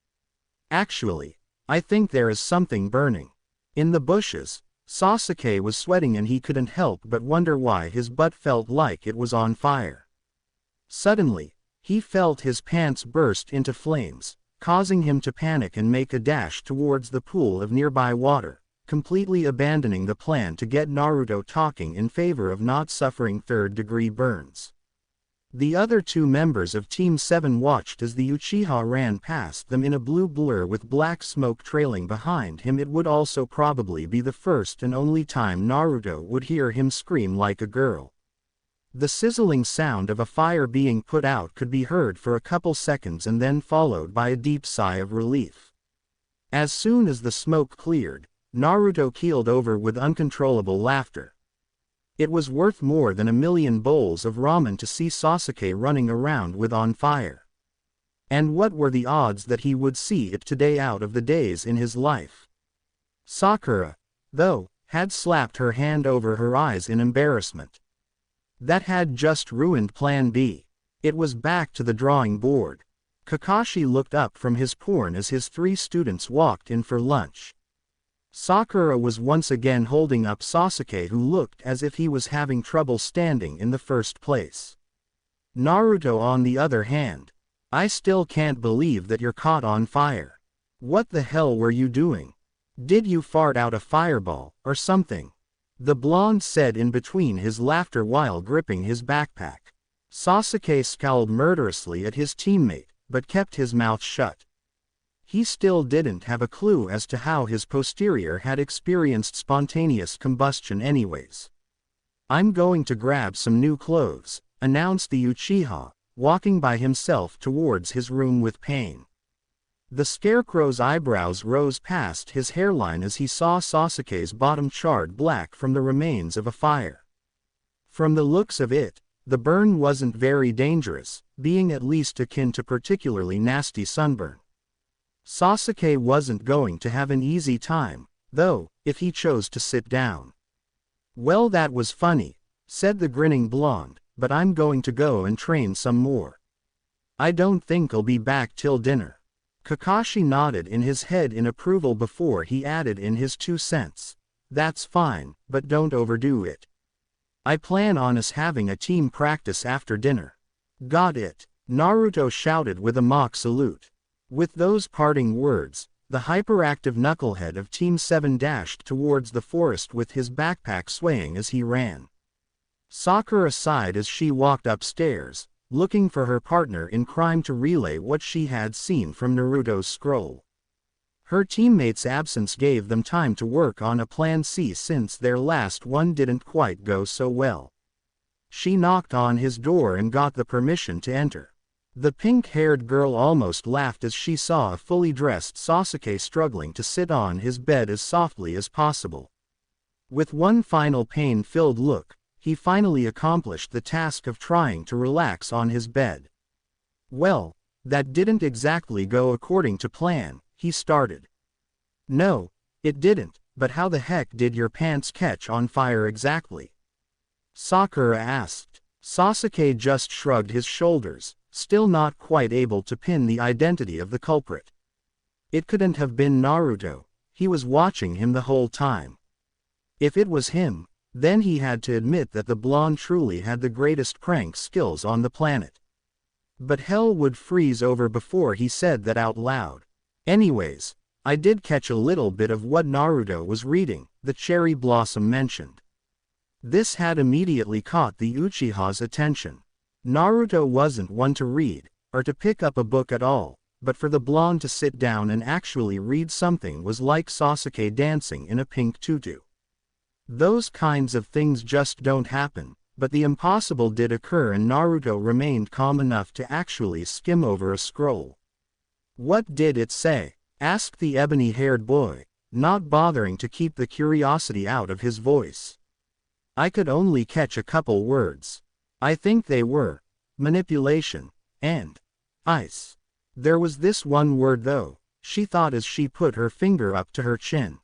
"Actually, I think there is something burning." In the bushes, Sasuke was sweating and he couldn't help but wonder why his butt felt like it was on fire. Suddenly, he felt his pants burst into flames, causing him to panic and make a dash towards the pool of nearby water, completely abandoning the plan to get Naruto talking in favor of not suffering third-degree burns. The other 2 members of Team 7 watched as the Uchiha ran past them in a blue blur with black smoke trailing behind him. It would also probably be the first and only time Naruto would hear him scream like a girl. The sizzling sound of a fire being put out could be heard for a couple seconds and then followed by a deep sigh of relief. As soon as the smoke cleared, Naruto keeled over with uncontrollable laughter. It was worth more than 1,000,000 bowls of ramen to see Sasuke running around with on fire. And what were the odds that he would see it today out of the days in his life? Sakura, though, had slapped her hand over her eyes in embarrassment. That had just ruined Plan B. It was back to the drawing board. Kakashi looked up from his porn as his 3 students walked in for lunch. Sakura was once again holding up Sasuke, who looked as if he was having trouble standing in the first place. Naruto, on the other hand. I still can't believe that you're caught on fire. What the hell were you doing? Did you fart out a fireball, or something? The blonde said in between his laughter while gripping his backpack. Sasuke scowled murderously at his teammate, but kept his mouth shut. He still didn't have a clue as to how his posterior had experienced spontaneous combustion anyways. I'm going to grab some new clothes, announced the Uchiha, walking by himself towards his room with pain. The scarecrow's eyebrows rose past his hairline as he saw Sasuke's bottom charred black from the remains of a fire. From the looks of it, the burn wasn't very dangerous, being at least akin to particularly nasty sunburn. Sasuke wasn't going to have an easy time, though, if he chose to sit down. Well, that was funny, said the grinning blonde, but I'm going to go and train some more. I don't think I'll be back till dinner. Kakashi nodded in his head in approval before he added in his 2 cents. That's fine, but don't overdo it. I plan on us having a team practice after dinner. Got it, Naruto shouted with a mock salute. With those parting words, the hyperactive knucklehead of Team 7 dashed towards the forest with his backpack swaying as he ran. Sakura sighed as she walked upstairs, looking for her partner in crime to relay what she had seen from Naruto's scroll. Her teammates' absence gave them time to work on a plan C since their last one didn't quite go so well. She knocked on his door and got the permission to enter. The pink-haired girl almost laughed as she saw a fully dressed Sasuke struggling to sit on his bed as softly as possible. With one final pain-filled look, he finally accomplished the task of trying to relax on his bed. Well, that didn't exactly go according to plan, he started. No, it didn't, but how the heck did your pants catch on fire exactly? Sakura asked. Sasuke just shrugged his shoulders, still not quite able to pin the identity of the culprit. It couldn't have been Naruto, he was watching him the whole time. If it was him, then he had to admit that the blonde truly had the greatest prank skills on the planet. But hell would freeze over before he said that out loud. Anyways, I did catch a little bit of what Naruto was reading, the cherry blossom mentioned. This had immediately caught the Uchiha's attention. Naruto wasn't one to read, or to pick up a book at all, but for the blonde to sit down and actually read something was like Sasuke dancing in a pink tutu. Those kinds of things just don't happen, but the impossible did occur and Naruto remained calm enough to actually skim over a scroll. What did it say? Asked the ebony-haired boy, not bothering to keep the curiosity out of his voice. I could only catch a couple words. I think they were manipulation and ice. There was this one word though, she thought as she put her finger up to her chin.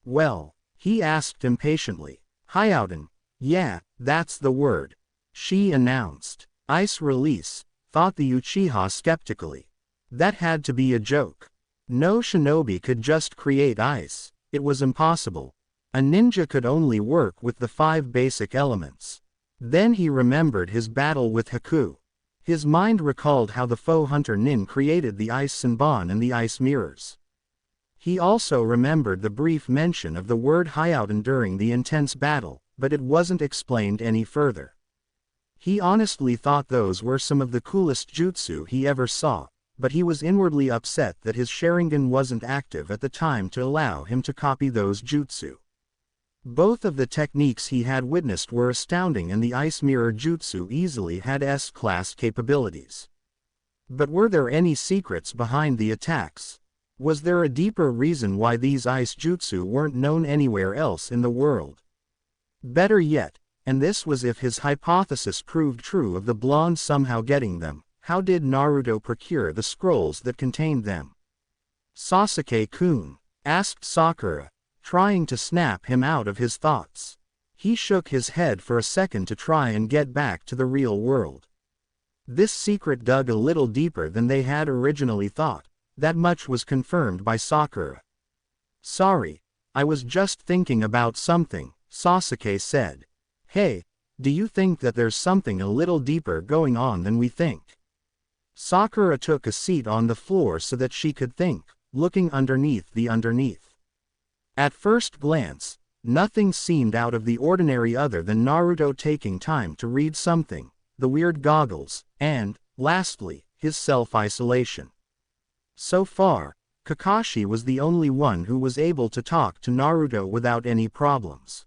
Well, he asked impatiently. Hyouden. Yeah, that's the word. She announced. Ice release, thought the Uchiha skeptically. That had to be a joke. No shinobi could just create ice, it was impossible. A ninja could only work with the 5 basic elements. Then he remembered his battle with Haku. His mind recalled how the foe hunter Nin created the ice Senbon and the ice mirrors. He also remembered the brief mention of the word Hyouden during the intense battle, but it wasn't explained any further. He honestly thought those were some of the coolest jutsu he ever saw, but he was inwardly upset that his Sharingan wasn't active at the time to allow him to copy those jutsu. Both of the techniques he had witnessed were astounding and the Ice Mirror Jutsu easily had S-class capabilities. But were there any secrets behind the attacks? Was there a deeper reason why these ice jutsu weren't known anywhere else in the world? Better yet, and this was if his hypothesis proved true of the blonde somehow getting them, how did Naruto procure the scrolls that contained them? Sasuke-kun, asked Sakura, trying to snap him out of his thoughts. He shook his head for a second to try and get back to the real world. This secret dug a little deeper than they had originally thought, that much was confirmed by Sakura. Sorry, I was just thinking about something, Sasuke said. Hey, do you think that there's something a little deeper going on than we think? Sakura took a seat on the floor so that she could think, looking underneath the underneath. At first glance, nothing seemed out of the ordinary other than Naruto taking time to read something, the weird goggles, and, lastly, his self-isolation. So far, Kakashi was the only one who was able to talk to Naruto without any problems.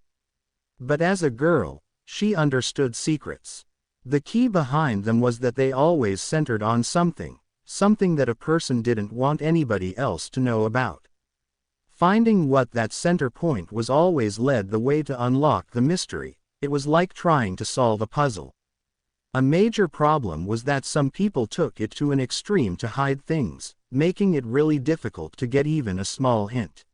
But as a girl, she understood secrets. The key behind them was that they always centered on something that a person didn't want anybody else to know about. Finding what that center point was always led the way to unlock the mystery. It was like trying to solve a puzzle. A major problem was that some people took it to an extreme to hide things, making it really difficult to get even a small hint.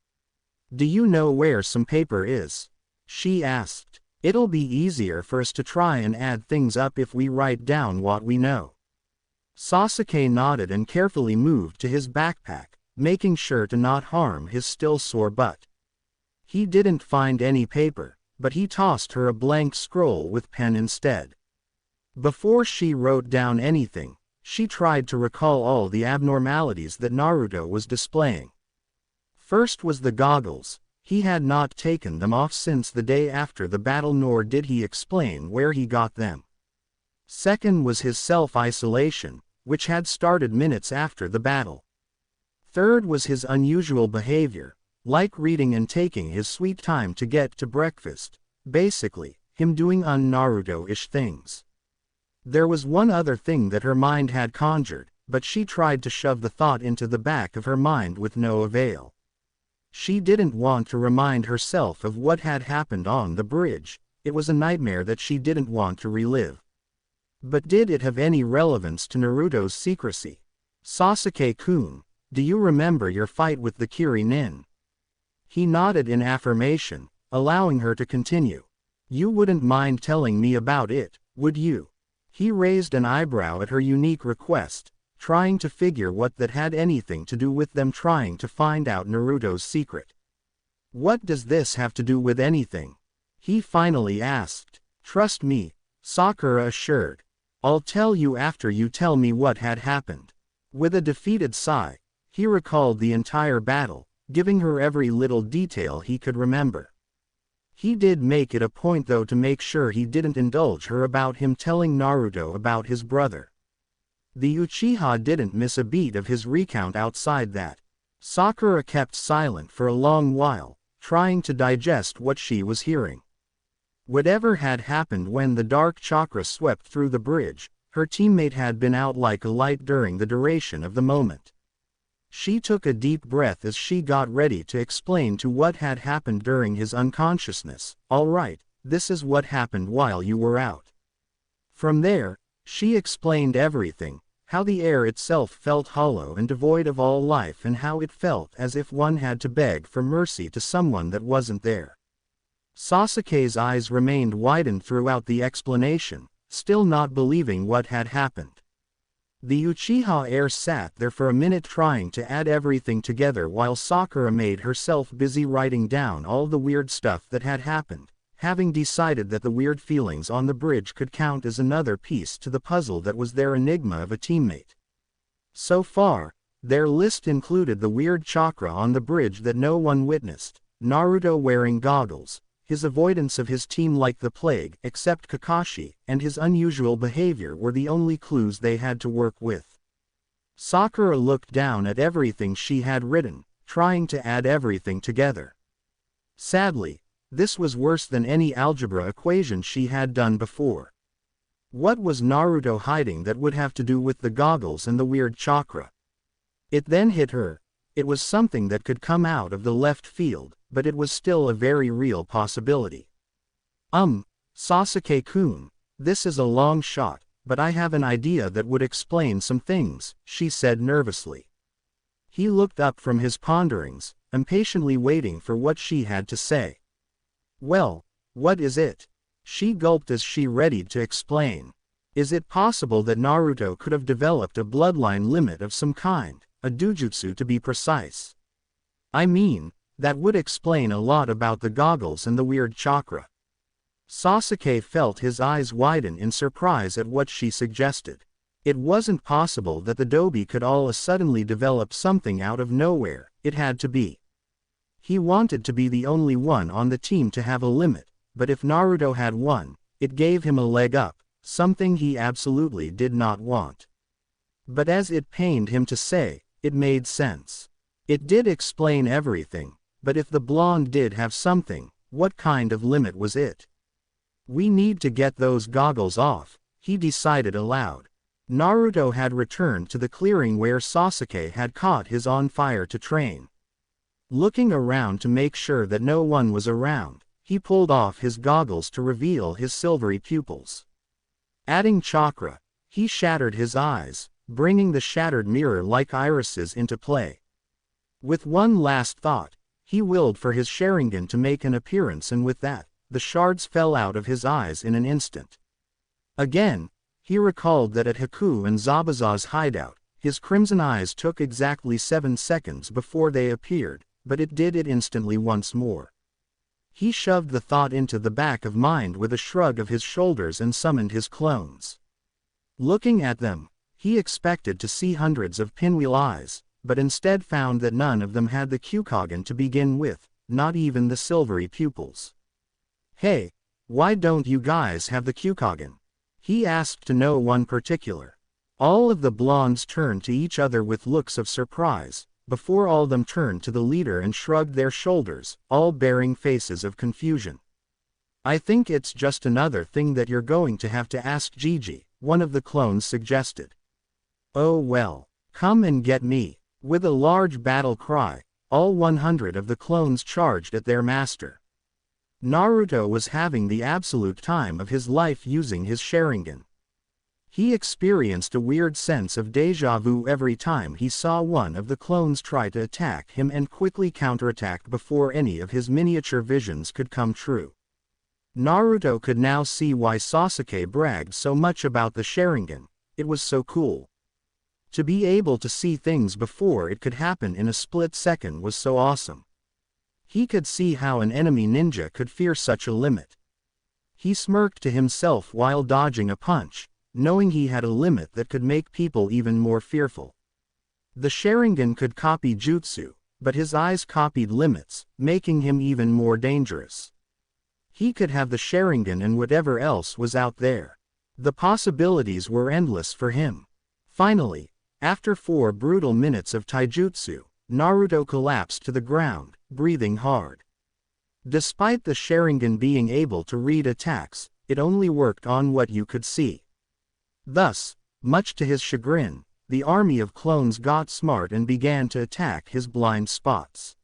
Do you know where some paper is? She asked. It'll be easier for us to try and add things up if we write down what we know. Sasuke nodded and carefully moved to his backpack, making sure to not harm his still sore butt. He didn't find any paper, but he tossed her a blank scroll with pen instead. Before she wrote down anything, she tried to recall all the abnormalities that Naruto was displaying. First was the goggles. He had not taken them off since the day after the battle, nor did he explain where he got them. Second was his self-isolation, which had started minutes after the battle. Third was his unusual behavior, like reading and taking his sweet time to get to breakfast, basically, him doing un-Naruto-ish things. There was one other thing that her mind had conjured, but she tried to shove the thought into the back of her mind with no avail. She didn't want to remind herself of what had happened on the bridge. It was a nightmare that she didn't want to relive. But did it have any relevance to Naruto's secrecy? Sasuke-kun, do you remember your fight with the Kiri-nin? He nodded in affirmation, allowing her to continue. You wouldn't mind telling me about it, would you? He raised an eyebrow at her unique request, trying to figure what that had anything to do with them trying to find out Naruto's secret. What does this have to do with anything? He finally asked. Trust me, Sakura assured. I'll tell you after you tell me what had happened. With a defeated sigh, he recalled the entire battle, giving her every little detail he could remember. He did make it a point though to make sure he didn't indulge her about him telling Naruto about his brother. The Uchiha didn't miss a beat of his recount outside that. Sakura kept silent for a long while, trying to digest what she was hearing. Whatever had happened when the dark chakra swept through the bridge, her teammate had been out like a light during the duration of the moment. She took a deep breath as she got ready to explain to what had happened during his unconsciousness. All right, this is what happened while you were out. From there, she explained everything, how the air itself felt hollow and devoid of all life and how it felt as if one had to beg for mercy to someone that wasn't there. Sasuke's eyes remained widened throughout the explanation, still not believing what had happened. The Uchiha heir sat there for a minute trying to add everything together while Sakura made herself busy writing down all the weird stuff that had happened, having decided that the weird feelings on the bridge could count as another piece to the puzzle that was their enigma of a teammate. So far, their list included the weird chakra on the bridge that no one witnessed, Naruto wearing goggles, his avoidance of his team like the plague except Kakashi, and his unusual behavior were the only clues they had to work with. Sakura looked down at everything she had written, trying to add everything together. Sadly, this was worse than any algebra equation she had done before. What was Naruto hiding that would have to do with the goggles and the weird chakra? It then hit her. It was something that could come out of the left field, but it was still a very real possibility. Sasuke-kun, this is a long shot, but I have an idea that would explain some things, she said nervously. He looked up from his ponderings, impatiently waiting for what she had to say. Well, what is it? She gulped as she readied to explain. Is it possible that Naruto could have developed a bloodline limit of some kind, a Dojutsu to be precise? I mean, That would explain a lot about the goggles and the weird chakra. Sasuke felt his eyes widen in surprise at what she suggested. It wasn't possible that the Dobi could all suddenly develop something out of nowhere, it had to be. He wanted to be the only one on the team to have a limit, but if Naruto had one, it gave him a leg up, something he absolutely did not want. But as it pained him to say, it made sense. It did explain everything, but if the blonde did have something, what kind of limit was it? We need to get those goggles off, he decided aloud. Naruto had returned to the clearing where Sasuke had caught his on fire to train. Looking around to make sure that no one was around, he pulled off his goggles to reveal his silvery pupils. Adding chakra, he shattered his eyes, bringing the shattered mirror-like irises into play. With one last thought, he willed for his Sharingan to make an appearance, and with that, the shards fell out of his eyes in an instant. Again, he recalled that at Haku and Zabuza's hideout, his crimson eyes took exactly 7 seconds before they appeared, but it did it instantly once more. He shoved the thought into the back of mind with a shrug of his shoulders and summoned his clones. Looking at them, he expected to see hundreds of pinwheel eyes, but instead found that none of them had the Kyukagen to begin with, not even the silvery pupils. "Hey, why don't you guys have the Kyukagen?" he asked to no one particular. All of the blondes turned to each other with looks of surprise, before all of them turned to the leader and shrugged their shoulders, all bearing faces of confusion. "I think it's just another thing that you're going to have to ask Gigi," one of the clones suggested. "Oh well, come and get me." With a large battle cry, all 100 of the clones charged at their master. Naruto was having the absolute time of his life using his Sharingan. He experienced a weird sense of déjà vu every time he saw one of the clones try to attack him and quickly counterattacked before any of his miniature visions could come true. Naruto could now see why Sasuke bragged so much about the Sharingan. It was so cool. To be able to see things before it could happen in a split second was so awesome. He could see how an enemy ninja could fear such a limit. He smirked to himself while dodging a punch, knowing he had a limit that could make people even more fearful. The Sharingan could copy jutsu, but his eyes copied limits, making him even more dangerous. He could have the Sharingan and whatever else was out there. The possibilities were endless for him. Finally, after 4 brutal minutes of taijutsu, Naruto collapsed to the ground, breathing hard. Despite the Sharingan being able to read attacks, it only worked on what you could see. Thus, much to his chagrin, the army of clones got smart and began to attack his blind spots.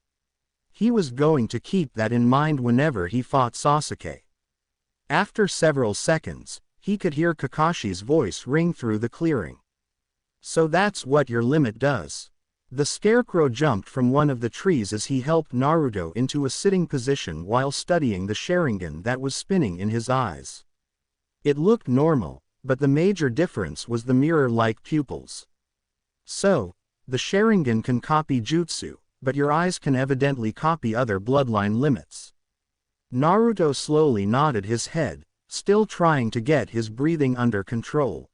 He was going to keep that in mind whenever he fought Sasuke. After several seconds, he could hear Kakashi's voice ring through the clearing. "So that's what your limit does." The scarecrow jumped from one of the trees as he helped Naruto into a sitting position while studying the Sharingan that was spinning in his eyes. It looked normal, but the major difference was the mirror-like pupils. "So, the Sharingan can copy jutsu, but your eyes can evidently copy other bloodline limits." Naruto slowly nodded his head, still trying to get his breathing under control.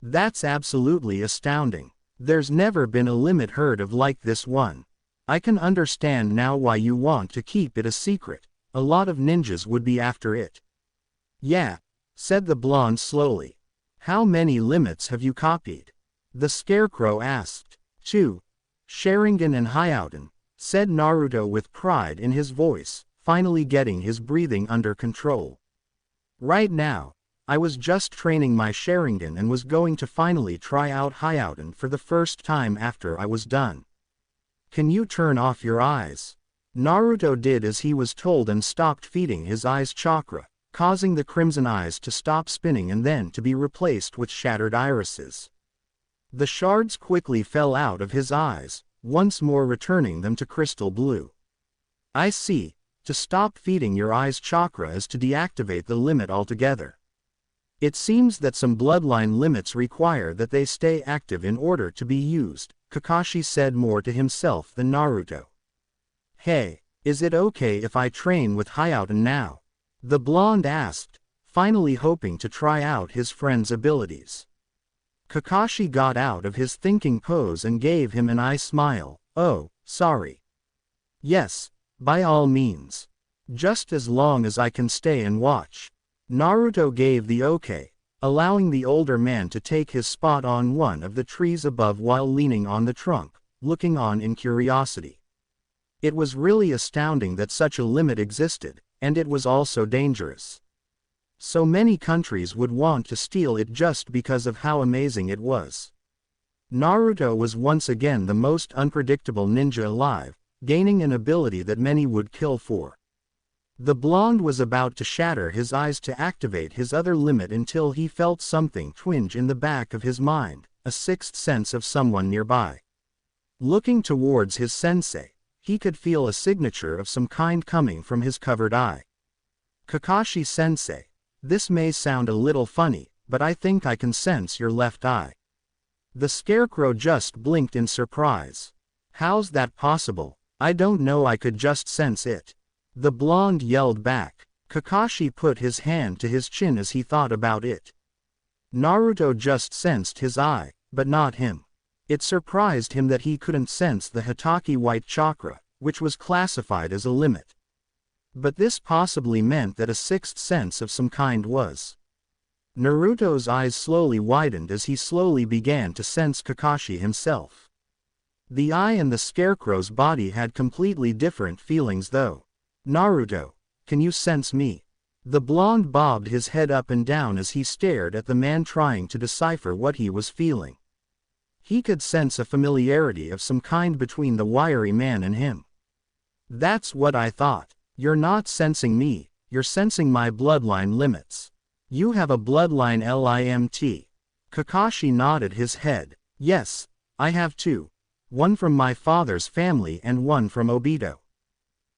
"That's absolutely astounding. There's never been a limit heard of like this one. I can understand now why you want to keep it a secret. A lot of ninjas would be after it." "Yeah," said the blonde slowly. "How many limits have you copied?" the scarecrow asked. "2. Sharingan and Hyouten," said Naruto with pride in his voice, finally getting his breathing under control. "Right now, I was just training my Sharingan and was going to finally try out Hyouten for the first time after I was done." "Can you turn off your eyes?" Naruto did as he was told and stopped feeding his eyes chakra, causing the crimson eyes to stop spinning and then to be replaced with shattered irises. The shards quickly fell out of his eyes, once more returning them to crystal blue. "I see. To stop feeding your eyes chakra is to deactivate the limit altogether. It seems that some bloodline limits require that they stay active in order to be used," Kakashi said more to himself than Naruto. Hey, is it okay if I train with Hayaten now? The blonde asked, finally hoping to try out his friend's abilities. Kakashi got out of his thinking pose and gave him an eye smile. Oh, sorry. Yes, by all means. Just as long as I can stay and watch. Naruto gave the okay, allowing the older man to take his spot on one of the trees above while leaning on the trunk, looking on in curiosity. It was really astounding that such a limit existed, and it was also dangerous. So many countries would want to steal it just because of how amazing it was. Naruto was once again the most unpredictable ninja alive, gaining an ability that many would kill for. The blonde was about to shatter his eyes to activate his other limit until he felt something twinge in the back of his mind, a sixth sense of someone nearby. Looking towards his sensei, he could feel a signature of some kind coming from his covered eye. Kakashi-sensei, this may sound a little funny, but I think I can sense your left eye. The scarecrow just blinked in surprise. How's that possible? I don't know, I could just sense it. The blonde yelled back. Kakashi put his hand to his chin as he thought about it. Naruto just sensed his eye, but not him. It surprised him that he couldn't sense the Hitaki white chakra, which was classified as a limit. But this possibly meant that a sixth sense of some kind was. Naruto's eyes slowly widened as he slowly began to sense Kakashi himself. The eye and the scarecrow's body had completely different feelings though. Naruto, can you sense me? The blonde bobbed his head up and down as he stared at the man trying to decipher what he was feeling. He could sense a familiarity of some kind between the wiry man and him. That's what I thought. You're not sensing me, you're sensing my bloodline limits. You have a bloodline limit. Kakashi nodded his head. Yes, I have two. One from my father's family and one from Obito.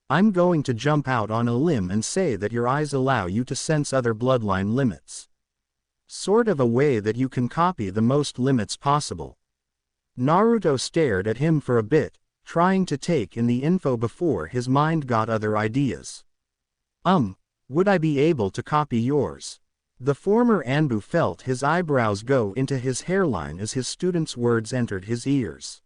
I'm going to jump out on a limb and say that your eyes allow you to sense other bloodline limits. Sort of a way that you can copy the most limits possible. Naruto stared at him for a bit, trying to take in the info before his mind got other ideas. Would I be able to copy yours? The former Anbu felt his eyebrows go into his hairline as his student's words entered his ears.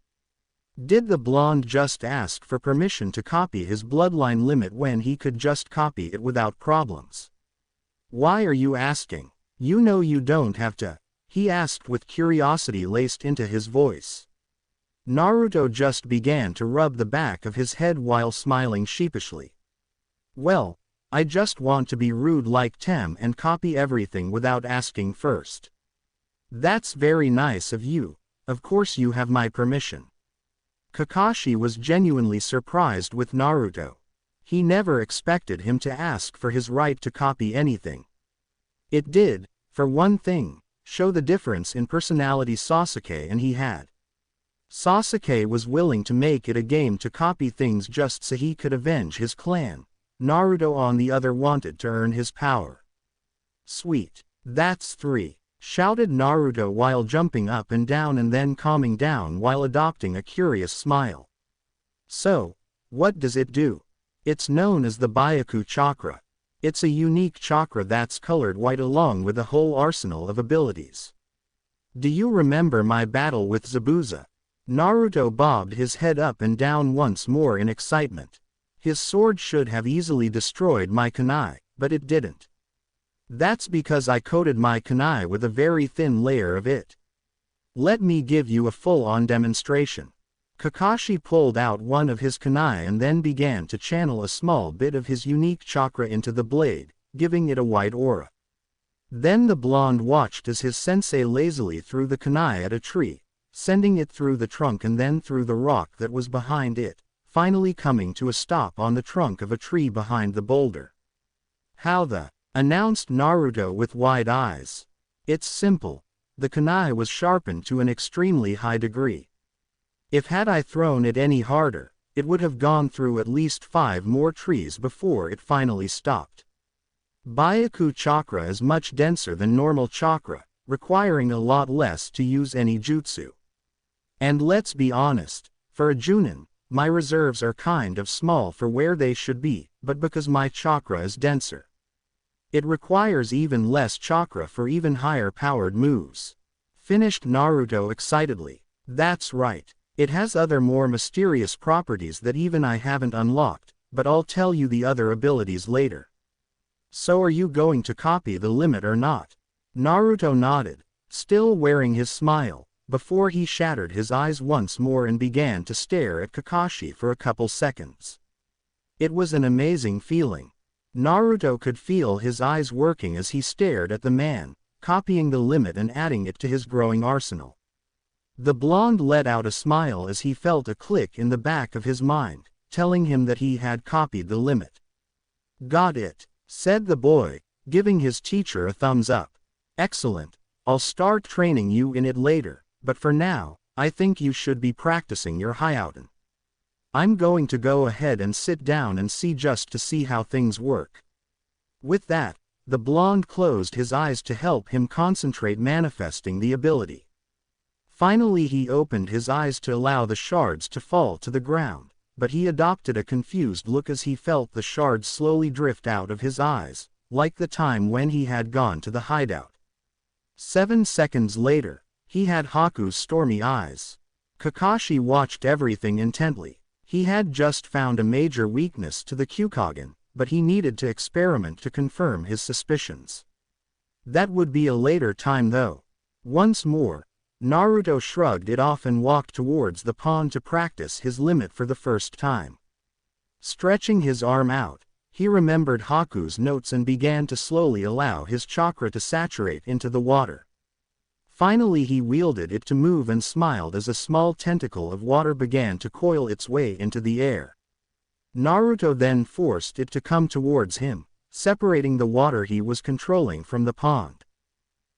Did the blonde just ask for permission to copy his bloodline limit when he could just copy it without problems? Why are you asking? You know you don't have to, he asked with curiosity laced into his voice. Naruto just began to rub the back of his head while smiling sheepishly. Well, I just want to be rude like Tem and copy everything without asking first. That's very nice of you, of course you have my permission. Kakashi was genuinely surprised with Naruto. He never expected him to ask for his right to copy anything. It did, for one thing, show the difference in personality Sasuke and he had. Sasuke was willing to make it a game to copy things just so he could avenge his clan. Naruto on the other wanted to earn his power. Sweet. That's 3, shouted Naruto while jumping up and then calming down while adopting a curious smile. So, what does it do? It's known as the Byaku chakra. It's a unique chakra that's colored white along with a whole arsenal of abilities. Do you remember my battle with Zabuza? Naruto bobbed his head up and down once more in excitement. His sword should have easily destroyed my kunai, but it didn't. That's because I coated my kunai with a very thin layer of it. Let me give you a full-on demonstration. Kakashi pulled out one of his kunai and then began to channel a small bit of his unique chakra into the blade, giving it a white aura. Then the blonde watched as his sensei lazily threw the kunai at a tree, sending it through the trunk and then through the rock that was behind it, finally coming to a stop on the trunk of a tree behind the boulder. How the, announced Naruto with wide eyes. It's simple. The kunai was sharpened to an extremely high degree. If had I thrown it any harder, it would have gone through at least 5 more trees before it finally stopped. Byaku chakra is much denser than normal chakra, requiring a lot less to use any jutsu. And let's be honest, for a Junin, My reserves are kind of small for where they should be, but because my chakra is denser. It requires even less chakra for even higher powered moves. Finished Naruto excitedly. That's right. It has other more mysterious properties that even I haven't unlocked, but I'll tell you the other abilities later. So are you going to copy the limit or not? Naruto nodded, still wearing his smile, before he shattered his eyes once more and began to stare at Kakashi for a couple seconds. It was an amazing feeling. Naruto could feel his eyes working as he stared at the man, copying the limit and adding it to his growing arsenal. The blonde let out a smile as he felt a click in the back of his mind, telling him that he had copied the limit. Got it, said the boy, giving his teacher a thumbs up. Excellent, I'll start training you in it later, but for now, I think you should be practicing your Hyouten. I'm going to go ahead and sit down and see just to see how things work. With that, the blonde closed his eyes to help him concentrate manifesting the ability. Finally he opened his eyes to allow the shards to fall to the ground, but he adopted a confused look as he felt the shards slowly drift out of his eyes, like the time when he had gone to the hideout. 7 seconds later, he had Haku's stormy eyes. Kakashi watched everything intently. He had just found a major weakness to the Kyukagen, but he needed to experiment to confirm his suspicions. That would be a later time though. Once more, Naruto shrugged it off and walked towards the pond to practice his limit for the first time. Stretching his arm out, he remembered Haku's notes and began to slowly allow his chakra to saturate into the water. Finally he wielded it to move and smiled as a small tentacle of water began to coil its way into the air. Naruto then forced it to come towards him, separating the water he was controlling from the pond.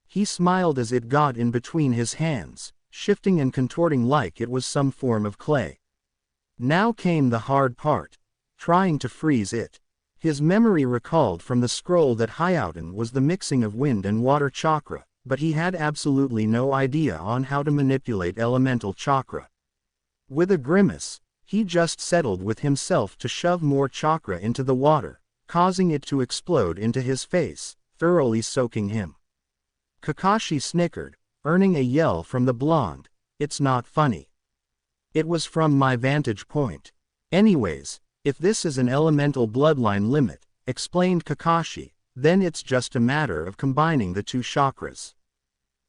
He smiled as it got in between his hands, shifting and contorting like it was some form of clay. Now came the hard part, trying to freeze it. His memory recalled from the scroll that Hyouten was the mixing of wind and water chakra, but he had absolutely no idea on how to manipulate elemental chakra. With a grimace, he just settled with himself to shove more chakra into the water, causing it to explode into his face, thoroughly soaking him. Kakashi snickered, earning a yell from the blonde. It's not funny. It was from my vantage point. Anyways, if this is an elemental bloodline limit, explained Kakashi, then it's just a matter of combining the two chakras.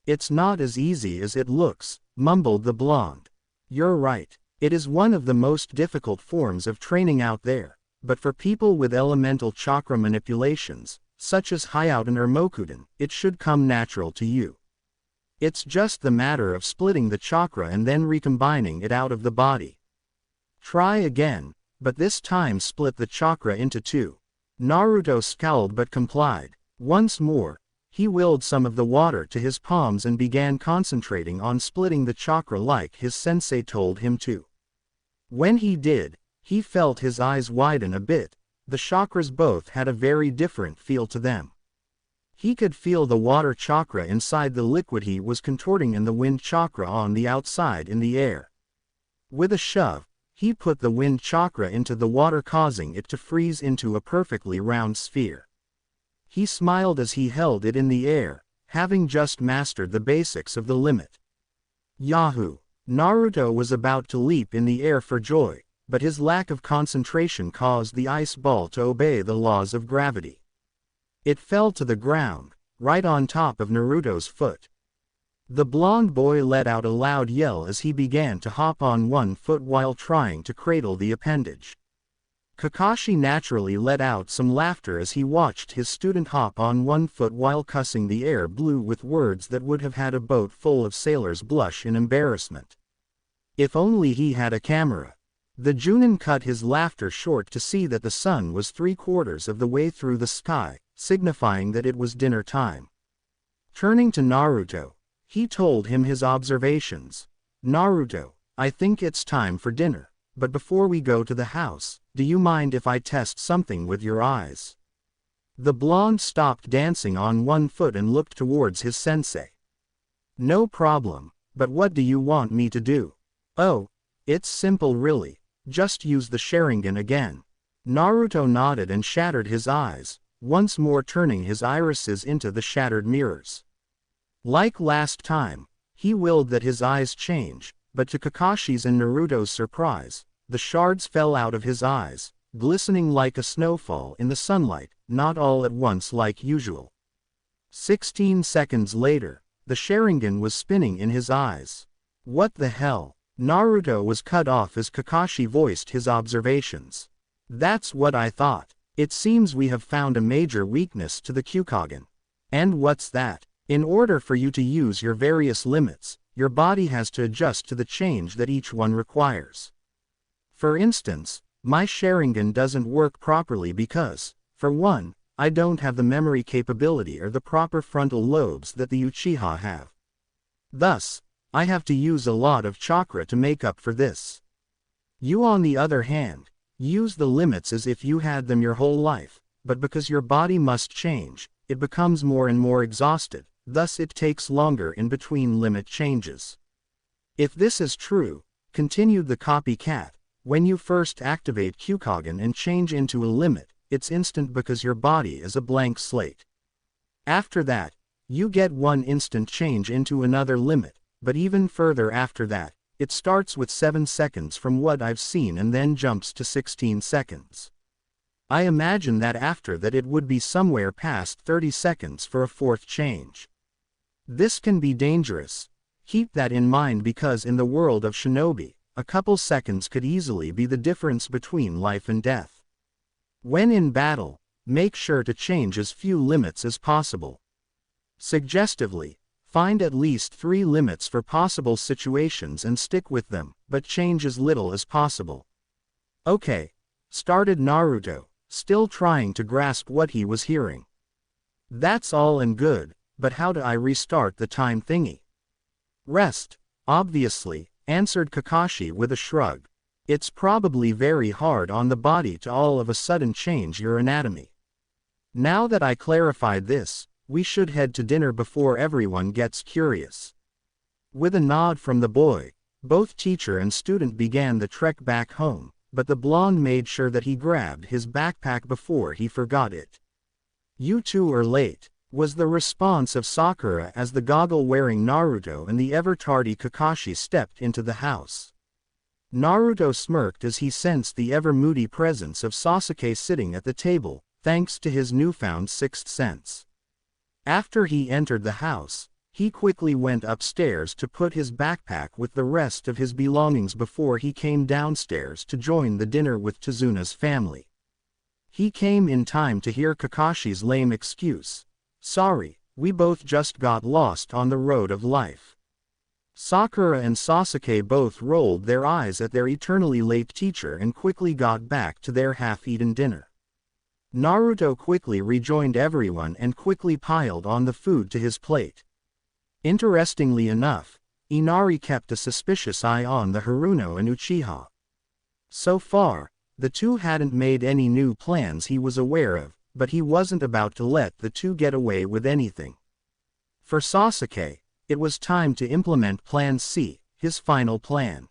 It's not as easy as it looks, mumbled the blonde. You're right, it is one of the most difficult forms of training out there, but for people with elemental chakra manipulations, such as Hyouten or Mokuden, it should come natural to you. It's just the matter of splitting the chakra and then recombining it out of the body. Try again, but this time split the chakra into two. Naruto scowled but complied. Once more, he willed some of the water to his palms and began concentrating on splitting the chakra like his sensei told him to. When he did, he felt his eyes widen a bit. The chakras both had a very different feel to them. He could feel the water chakra inside the liquid he was contorting and the wind chakra on the outside in the air. With a shove, he put the wind chakra into the water, causing it to freeze into a perfectly round sphere. He smiled as he held it in the air, having just mastered the basics of the limit. Yahoo! Naruto was about to leap in the air for joy, but his lack of concentration caused the ice ball to obey the laws of gravity. It fell to the ground, right on top of Naruto's foot. The blonde boy let out a loud yell as he began to hop on one foot while trying to cradle the appendage. Kakashi naturally let out some laughter as he watched his student hop on one foot while cussing the air blue with words that would have had a boat full of sailors blush in embarrassment. If only he had a camera. The Junin cut his laughter short to see that the sun was 3/4 of the way through the sky, signifying that it was dinner time. Turning to Naruto, he told him his observations. Naruto, I think it's time for dinner, but before we go to the house, do you mind if I test something with your eyes? The blonde stopped dancing on one foot and looked towards his sensei. No problem, but what do you want me to do? Oh, it's simple really. Just use the Sharingan again. Naruto nodded and shattered his eyes, once more turning his irises into the shattered mirrors. Like last time, he willed that his eyes change, but to Kakashi's and Naruto's surprise, the shards fell out of his eyes, glistening like a snowfall in the sunlight, not all at once like usual. 16 seconds later, the Sharingan was spinning in his eyes. What the hell? Naruto was cut off as Kakashi voiced his observations. That's what I thought. It seems we have found a major weakness to the Kyukagen. And what's that? In order for you to use your various limits, your body has to adjust to the change that each one requires. For instance, my Sharingan doesn't work properly because, for one, I don't have the memory capability or the proper frontal lobes that the Uchiha have. Thus, I have to use a lot of chakra to make up for this. You, on the other hand, use the limits as if you had them your whole life, but because your body must change, it becomes more and more exhausted, thus it takes longer in between limit changes. If this is true, continued the copycat, when you first activate Kyukagen and change into a limit, it's instant because your body is a blank slate. After that, you get one instant change into another limit, but even further after that, it starts with 7 seconds from what I've seen and then jumps to 16 seconds. I imagine that after that it would be somewhere past 30 seconds for a fourth change. This can be dangerous. Keep that in mind because in the world of shinobi, a couple seconds could easily be the difference between life and death. When in battle, make sure to change as few limits as possible. Suggestively, find at least 3 limits for possible situations and stick with them, but change as little as possible. Okay, started Naruto, still trying to grasp what he was hearing. That's all and good, but how do I restart the time thingy? Rest, obviously, answered Kakashi with a shrug. It's probably very hard on the body to all of a sudden change your anatomy. Now that I clarified this, we should head to dinner before everyone gets curious. With a nod from the boy, both teacher and student began the trek back home, but the blonde made sure that he grabbed his backpack before he forgot it. You two are late, was the response of Sakura as the goggle-wearing Naruto and the ever-tardy Kakashi stepped into the house. Naruto smirked as he sensed the ever-moody presence of Sasuke sitting at the table, thanks to his newfound sixth sense. After he entered the house, he quickly went upstairs to put his backpack with the rest of his belongings before he came downstairs to join the dinner with Tezuna's family. He came in time to hear Kakashi's lame excuse. Sorry, we both just got lost on the road of life. Sakura and Sasuke both rolled their eyes at their eternally late teacher and quickly got back to their half-eaten dinner. Naruto quickly rejoined everyone and quickly piled on the food to his plate. Interestingly enough, Inari kept a suspicious eye on the Haruno and Uchiha. So far, the two hadn't made any new plans he was aware of, but he wasn't about to let the two get away with anything. For Sasuke, it was time to implement Plan C, his final plan.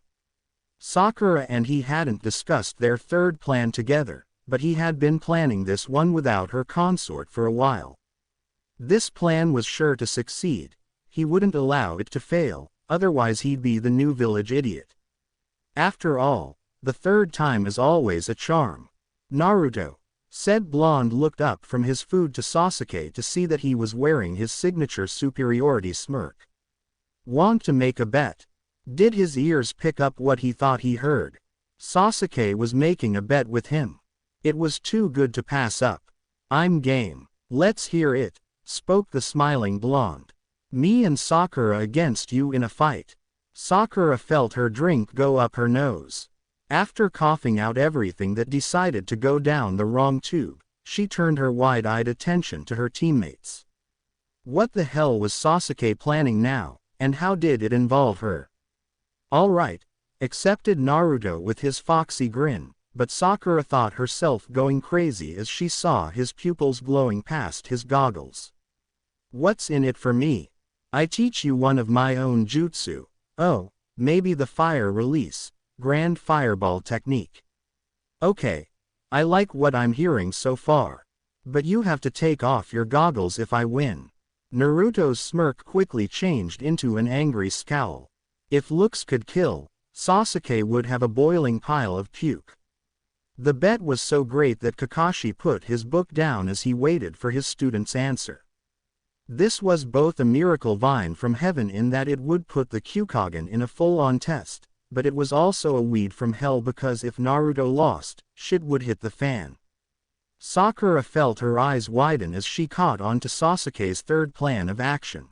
Sakura and he hadn't discussed their third plan together, but he had been planning this one without her consort for a while. This plan was sure to succeed. He wouldn't allow it to fail, otherwise he'd be the new village idiot. After all, the third time is always a charm. Naruto, said Blonde, looked up from his food to Sasuke to see that he was wearing his signature superiority smirk. Want to make a bet? Did his ears pick up what he thought he heard? Sasuke was making a bet with him. It was too good to pass up. I'm game. Let's hear it, spoke the smiling blonde. Me and Sakura against you in a fight. Sakura felt her drink go up her nose. After coughing out everything that decided to go down the wrong tube, she turned her wide-eyed attention to her teammates. What the hell was Sasuke planning now, and how did it involve her? All right, accepted Naruto with his foxy grin, but Sakura thought herself going crazy as she saw his pupils glowing past his goggles. What's in it for me? I teach you one of my own jutsu. Oh, maybe the fire release. Grand Fireball Technique. Okay. I like what I'm hearing so far. But you have to take off your goggles if I win. Naruto's smirk quickly changed into an angry scowl. If looks could kill, Sasuke would have a boiling pile of puke. The bet was so great that Kakashi put his book down as he waited for his student's answer. This was both a miracle vine from heaven in that it would put the Kyukagen in a full-on test, but it was also a weed from hell because if Naruto lost, shit would hit the fan. Sakura felt her eyes widen as she caught on to Sasuke's third plan of action.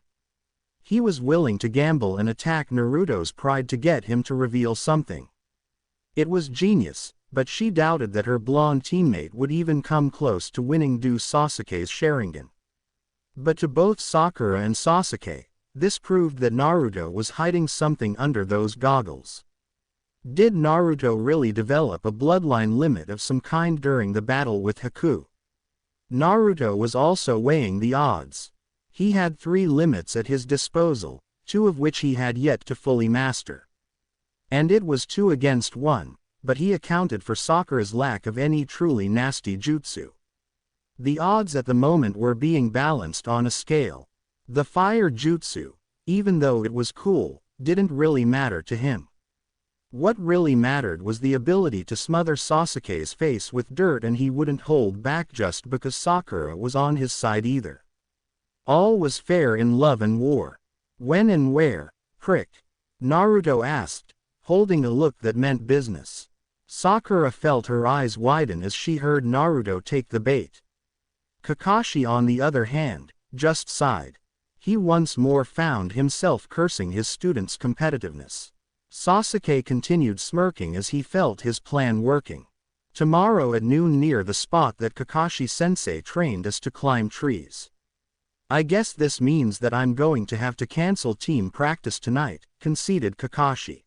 He was willing to gamble and attack Naruto's pride to get him to reveal something. It was genius, but she doubted that her blonde teammate would even come close to winning due Sasuke's Sharingan. But to both Sakura and Sasuke, this proved that Naruto was hiding something under those goggles. Did Naruto really develop a bloodline limit of some kind during the battle with Haku? Naruto was also weighing the odds. He had 3 limits at his disposal, 2 of which he had yet to fully master. And it was 2 against 1, but he accounted for Sakura's lack of any truly nasty jutsu. The odds at the moment were being balanced on a scale. The fire jutsu, even though it was cool, didn't really matter to him. What really mattered was the ability to smother Sasuke's face with dirt, and he wouldn't hold back just because Sakura was on his side either. All was fair in love and war. When and where? Prick. Naruto asked, holding a look that meant business. Sakura felt her eyes widen as she heard Naruto take the bait. Kakashi, on the other hand, just sighed. He once more found himself cursing his student's competitiveness. Sasuke continued smirking as he felt his plan working. Tomorrow at noon near the spot that Kakashi-sensei trained us to climb trees. I guess this means that I'm going to have to cancel team practice tonight, conceded Kakashi.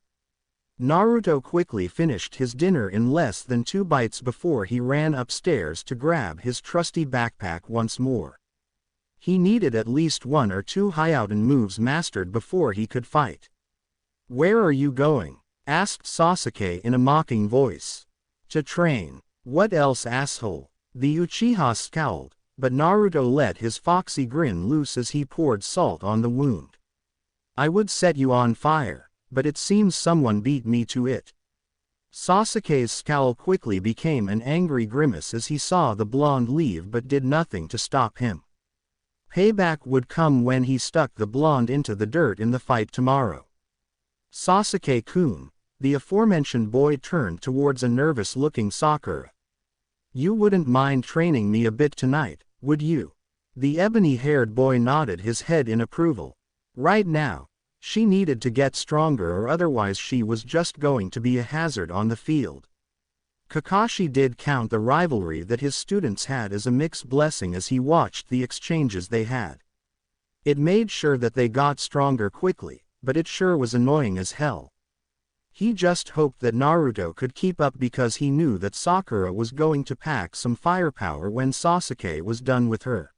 Naruto quickly finished his dinner in less than 2 bites before he ran upstairs to grab his trusty backpack once more. He needed at least 1 or 2 Hyouden moves mastered before he could fight. Where are you going? Asked Sasuke in a mocking voice. To train. What else, asshole? The Uchiha scowled, but Naruto let his foxy grin loose as he poured salt on the wound. I would set you on fire, but it seems someone beat me to it. Sasuke's scowl quickly became an angry grimace as he saw the blonde leave but did nothing to stop him. Payback would come when he stuck the blonde into the dirt in the fight tomorrow. Sasuke-kun, the aforementioned boy turned towards a nervous-looking Sakura. You wouldn't mind training me a bit tonight, would you? The ebony-haired boy nodded his head in approval. Right now, she needed to get stronger, or otherwise she was just going to be a hazard on the field. Kakashi did count the rivalry that his students had as a mixed blessing as he watched the exchanges they had. It made sure that they got stronger quickly, but it sure was annoying as hell. He just hoped that Naruto could keep up because he knew that Sakura was going to pack some firepower when Sasuke was done with her.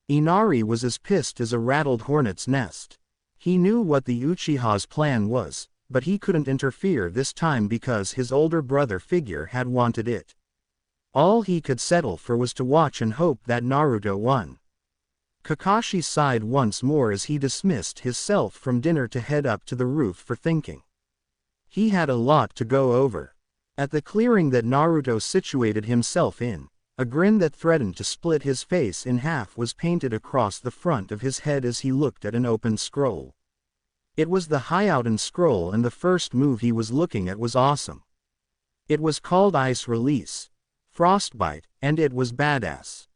Inari was as pissed as a rattled hornet's nest. He knew what the Uchiha's plan was, but he couldn't interfere this time because his older brother figure had wanted it. All he could settle for was to watch and hope that Naruto won. Kakashi sighed once more as he dismissed himself from dinner to head up to the roof for thinking. He had a lot to go over. At the clearing that Naruto situated himself in, a grin that threatened to split his face in half was painted across the front of his head as he looked at an open scroll. It was the Hyouden scroll, and the first move he was looking at was awesome. It was called Ice Release, Frostbite, and it was badass.